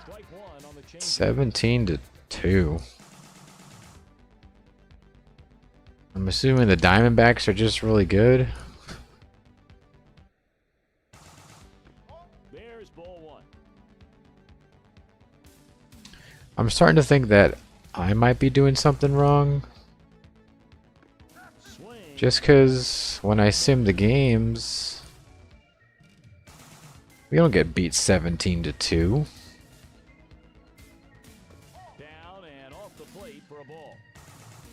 Strike 1 on the change. 17-2. I'm assuming the Diamondbacks are just really good. There's ball 1. I'm starting to think that I might be doing something wrong. Swing. Just because when I sim the games, we don't get beat 17-2. Down and off the plate for a ball.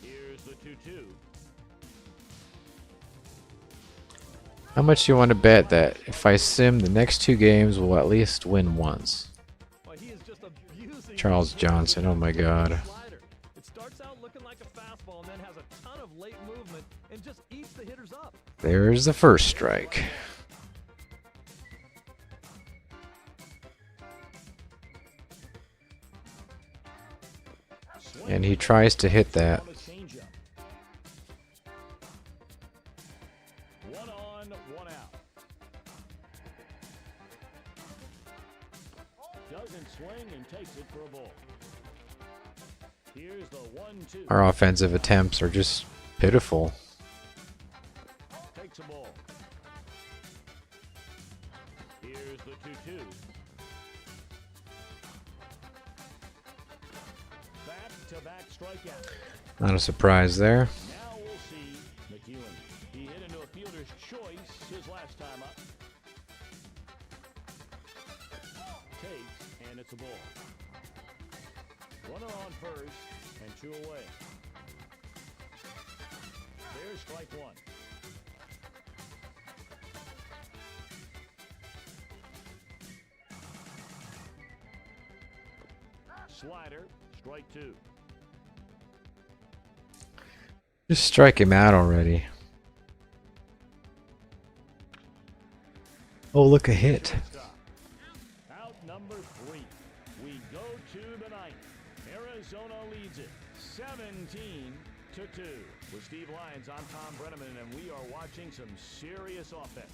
Here's the 2-2. much you want to bet that if I sim the next 2 games, we'll at least win once? Well, he is just abusing Charles Johnson, oh my god. slider. It starts out looking like a fastball and then has a ton of late movement and just eats the hitters up. There's the first strike. And he tries to hit that. One on, one out. Doesn't swing and takes it for a ball. Here's the 1-2. Our offensive attempts are just pitiful. Takes a ball. Here's the 2-2. Back-to-back strikeout. Not a surprise there. Now we'll see McEwen. He hit into a fielder's choice his last time up. Takes, and it's a ball. Runner on first, and 2 away. There's strike 1. Slider, strike 2. Just strike him out already. Oh, look, a hit. Out number 3. We go to the 9th. Arizona leads it 17-2. With Steve Lyons, I'm Tom Brenneman, and we are watching some serious offense.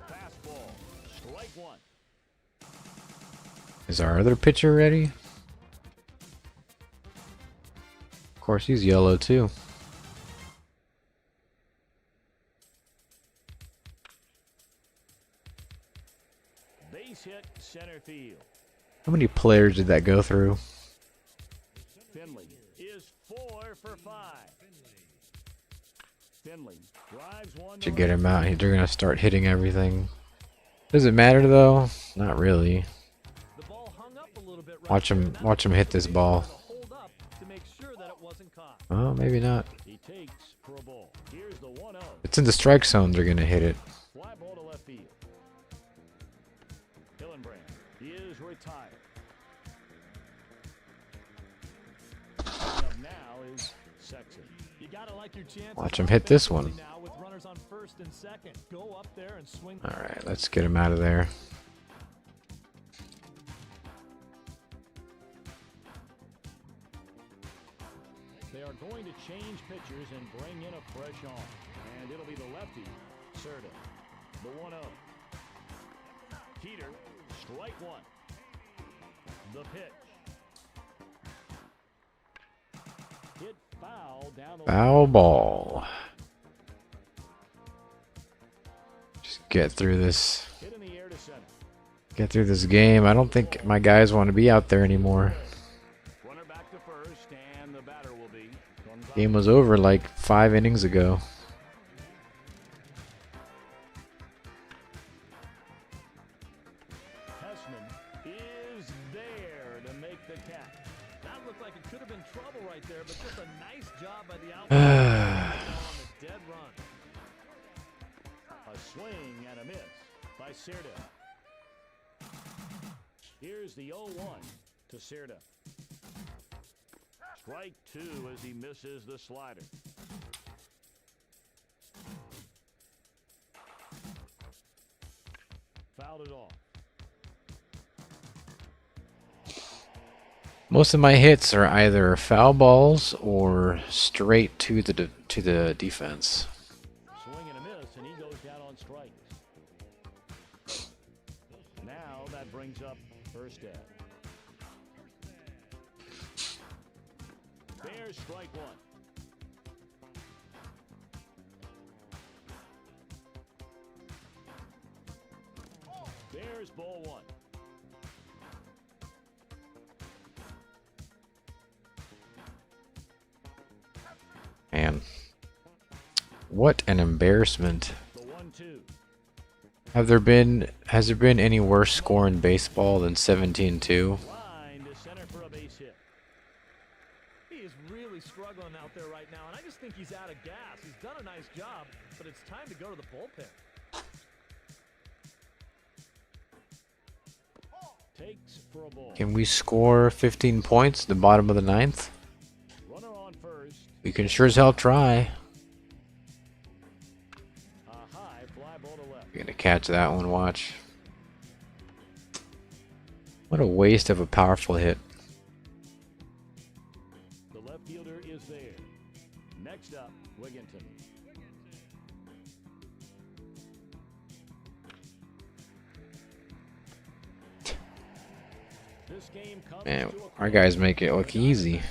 Fastball, strike 1. Is our other pitcher ready? Of course, he's yellow too. Base hit, center field. How many players did that go through? Finley is 4 for 5. Finley drives one. To get him out, they're gonna start hitting everything. Does it matter though? Not really. The ball hung up a little bit right Watch him hit this ball. hold up to make sure that it wasn't caught. Oh, maybe not. He takes for a ball. Here's the 1-0. It's in the strike zone. They're gonna hit it. Fly ball to left field. Hillenbrand is retired. Coming up now is Sexton. You gotta like your chances. Watch him hit this one. Now with runners on first and second. Go up there and swing. All right, let's get him out of there. They are going to change pitchers and bring in a fresh arm. And it'll be the lefty, Serta. The 1-0. Keeter, strike 1. The pitch. Hit foul down the Foul ball. Just get through this. hit in the air to center. Get through this game. I don't think my guys want to be out there anymore. Runner back to first, and the batter will be Gonzalez. Game was over like 5 innings ago. Hessman is there to make the catch. That looked like it could have been trouble right there, but just a nice job by the outfielder on the dead run. A swing and a miss by Serta. Here's the 0-1 to Serta. Strike 2 as he misses the slider. Fouled it off. Most of my hits are either foul balls or straight to the defense. Swing and a miss, and he goes down on strikes. Now that brings up Erstad. There's strike 1. There's ball 1. Man, what an embarrassment. The 1-2. Has there been any worse score in baseball than 17-2? Line to center for a base hit. really struggling out there right now, and I just think he's out of gas. He's done a nice job, but it's time to go to the bullpen. Takes for a ball. Can we score 15 points at the bottom of the ninth? Runner on first. We can sure as hell try. A high fly ball to left. You're gonna catch that one, watch. What a waste of a powerful hit. The left fielder is there. Next up, Wigginton. This game comes Man, to a our guys make it look easy.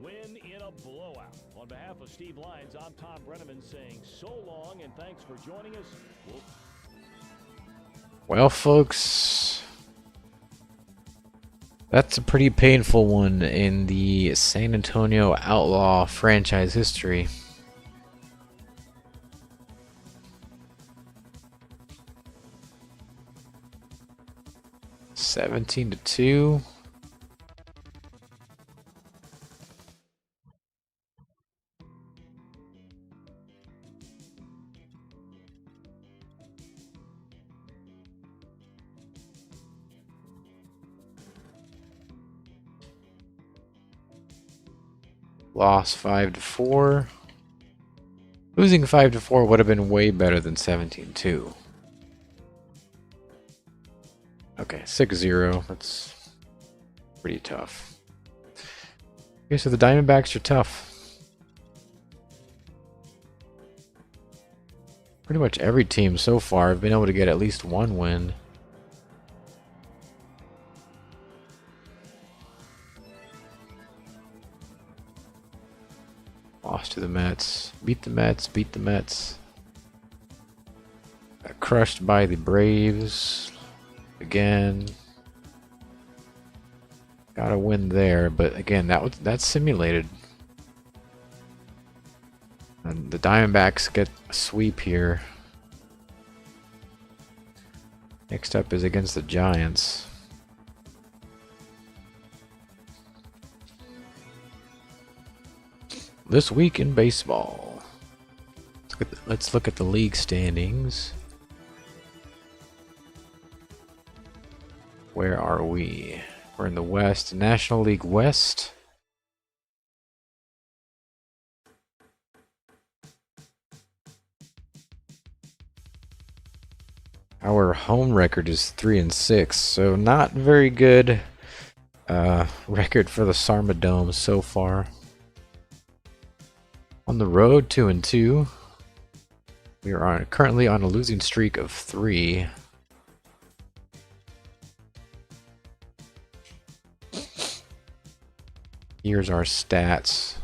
win in a blowout. On behalf of Steve Lyons, I'm Tom Brenneman saying so long and thanks for joining us. Well, folks, that's a pretty painful one in the San Antonio Outlaw franchise history. (17-2). Lost 5-4. Losing 5-4 would have been way better than 17-2. Okay, 6-0. That's pretty tough. Okay, so the Diamondbacks are tough. Pretty much every team so far have been able to get at least one win. Lost to the Mets. Beat the Mets. Beat the Mets. Got crushed by the Braves. Again. Got a win there, but again, that's simulated. And the Diamondbacks get a sweep here. Next up is against the Giants. This week in baseball. Let's look at the league standings. Where are we? We're in the West, National League West. Our home record is 3-6, so not very good record for the Sarmadome so far. On the road, 2-2. We are currently on a losing streak of 3. Here's our stats.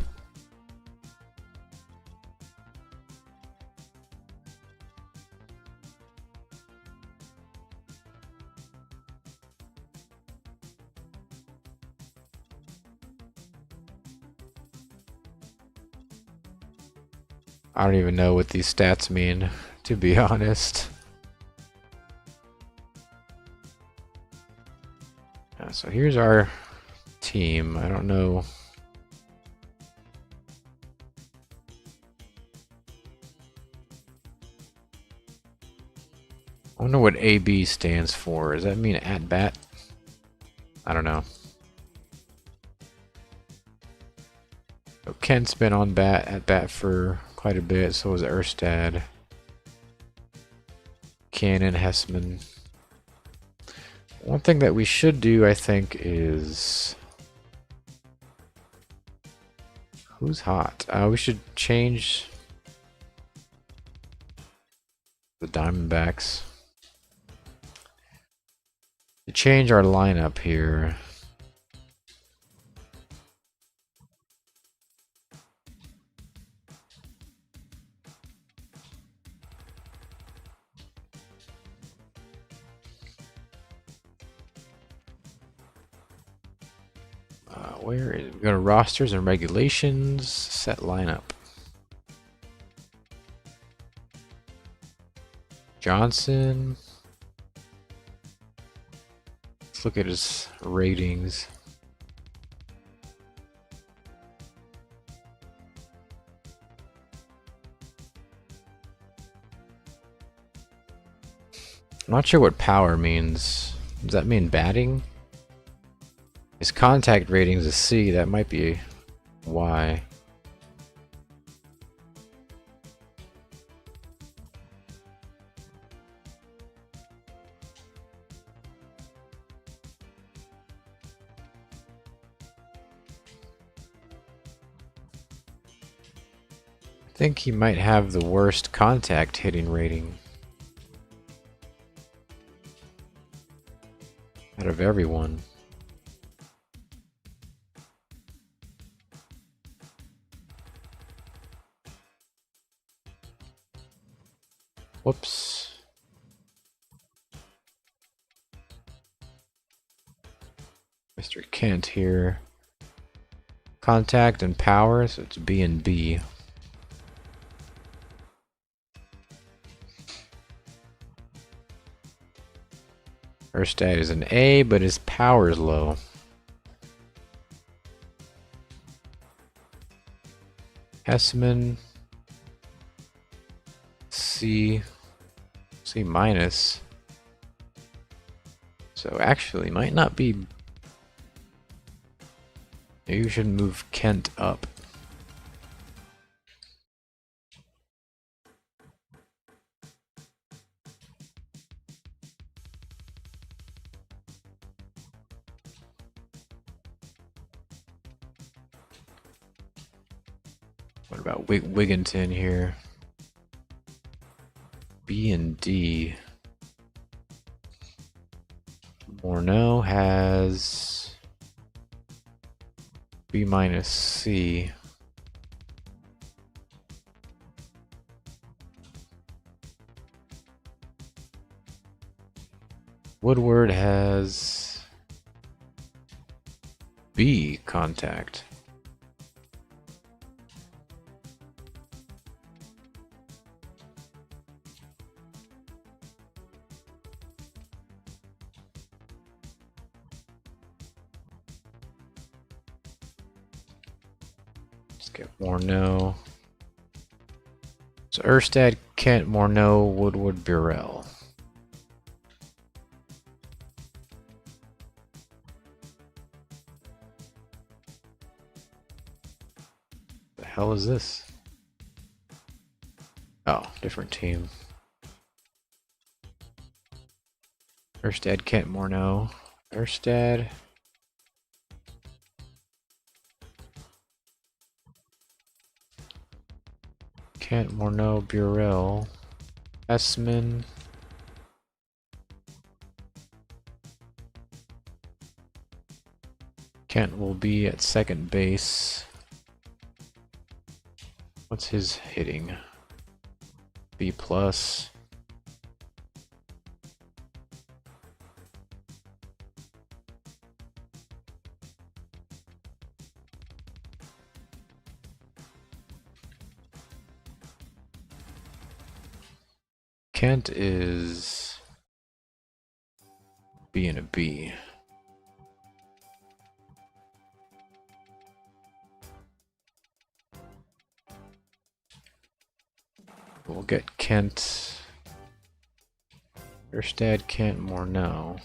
I don't even know what these stats mean, to be honest. So here's our team. I don't know. I wonder what AB stands for. Does that mean at bat? I don't know. So Kent's been on at bat for quite a bit, so was Erstad. Cannon, Hessman. One thing that we should do, I think, is... Who's hot? We should change the Diamondbacks. To change our lineup here. Where is, we go to rosters and regulations, set lineup. Johnson. Let's look at his ratings. I'm not sure what power means. Does that mean batting? His contact rating is a C. That might be why. I think he might have the worst contact hitting rating out of everyone. Whoops. Mr. Kent here. Contact and power, so it's B and B. Her stat is an A, but his power is low. Hessman, C minus. So actually, might not be. Maybe you should move Kent up. What about Wigginton here? B and D. Morneau has B minus C. Woodward has B contact. Let's get Morneau. So Erstad, Kent, Morneau, Woodward, Burrell. The hell is this? Oh, different team. Erstad, Kent, Morneau. Erstad. Kent, Morneau, Burrell. Hessman. Kent will be at second base. What's his hitting? B plus. Kent is B and a B. We'll get Kent. Erstad, Kent, Morneau.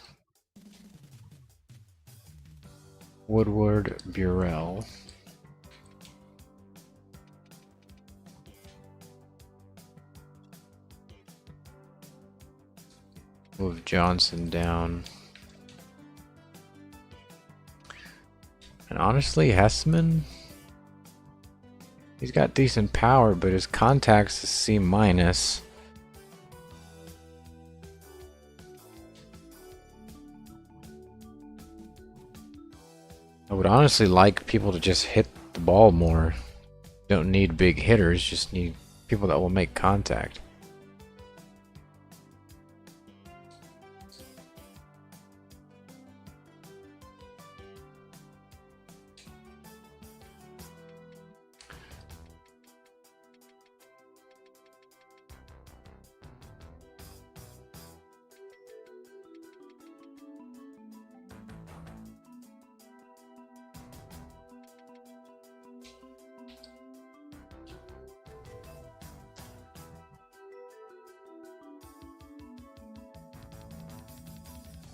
Woodward, Burrell. Move Johnson down. And honestly, Hessman, he's got decent power, but his contacts is C minus. I would honestly like people to just hit the ball more. Don't need big hitters, just need people that will make contact.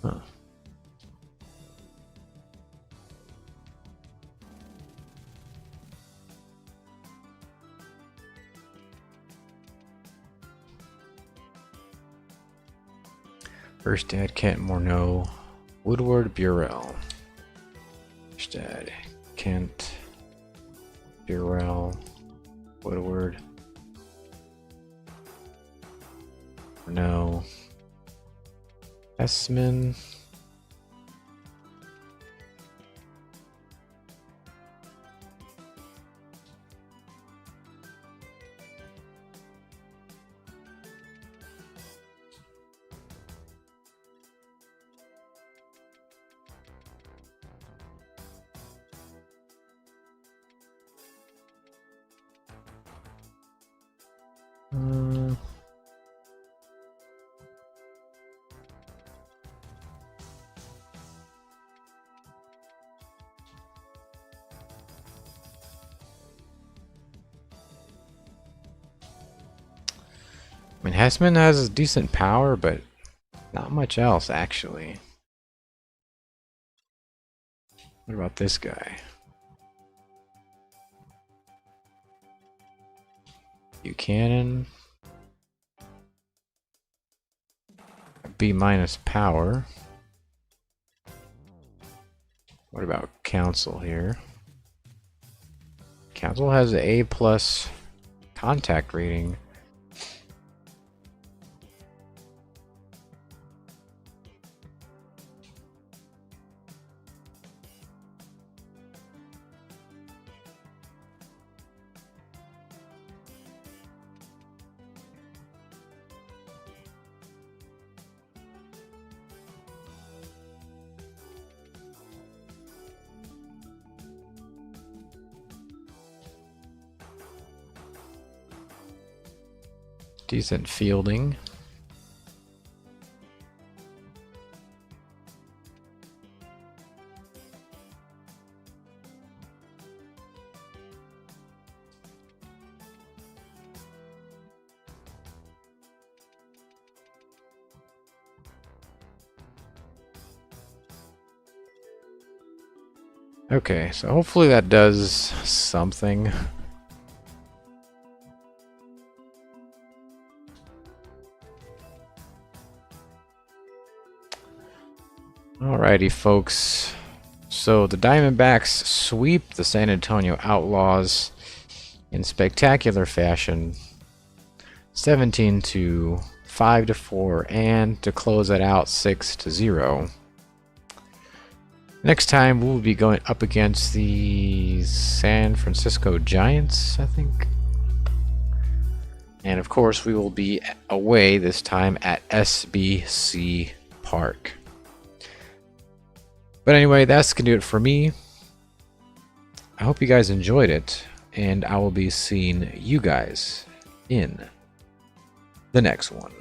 Huh. First Dad, Kent, Morneau, Woodward, Burrell. First Dad, Kent, Burrell, Woodward, Morneau, Essman. I mean, Hessman has decent power, but not much else, actually. What about this guy? Buchanan. B- power. What about Council here? Council has an A+ contact rating. Decent fielding. Okay, so hopefully that does something. Alrighty, folks. So the Diamondbacks sweep the San Antonio Outlaws in spectacular fashion, 17-5 to 4, and to close it out 6-0. Next time we'll be going up against the San Francisco Giants, I think. And of course we will be away this time at SBC Park. But anyway, that's going to do it for me. I hope you guys enjoyed it, and I will be seeing you guys in the next one.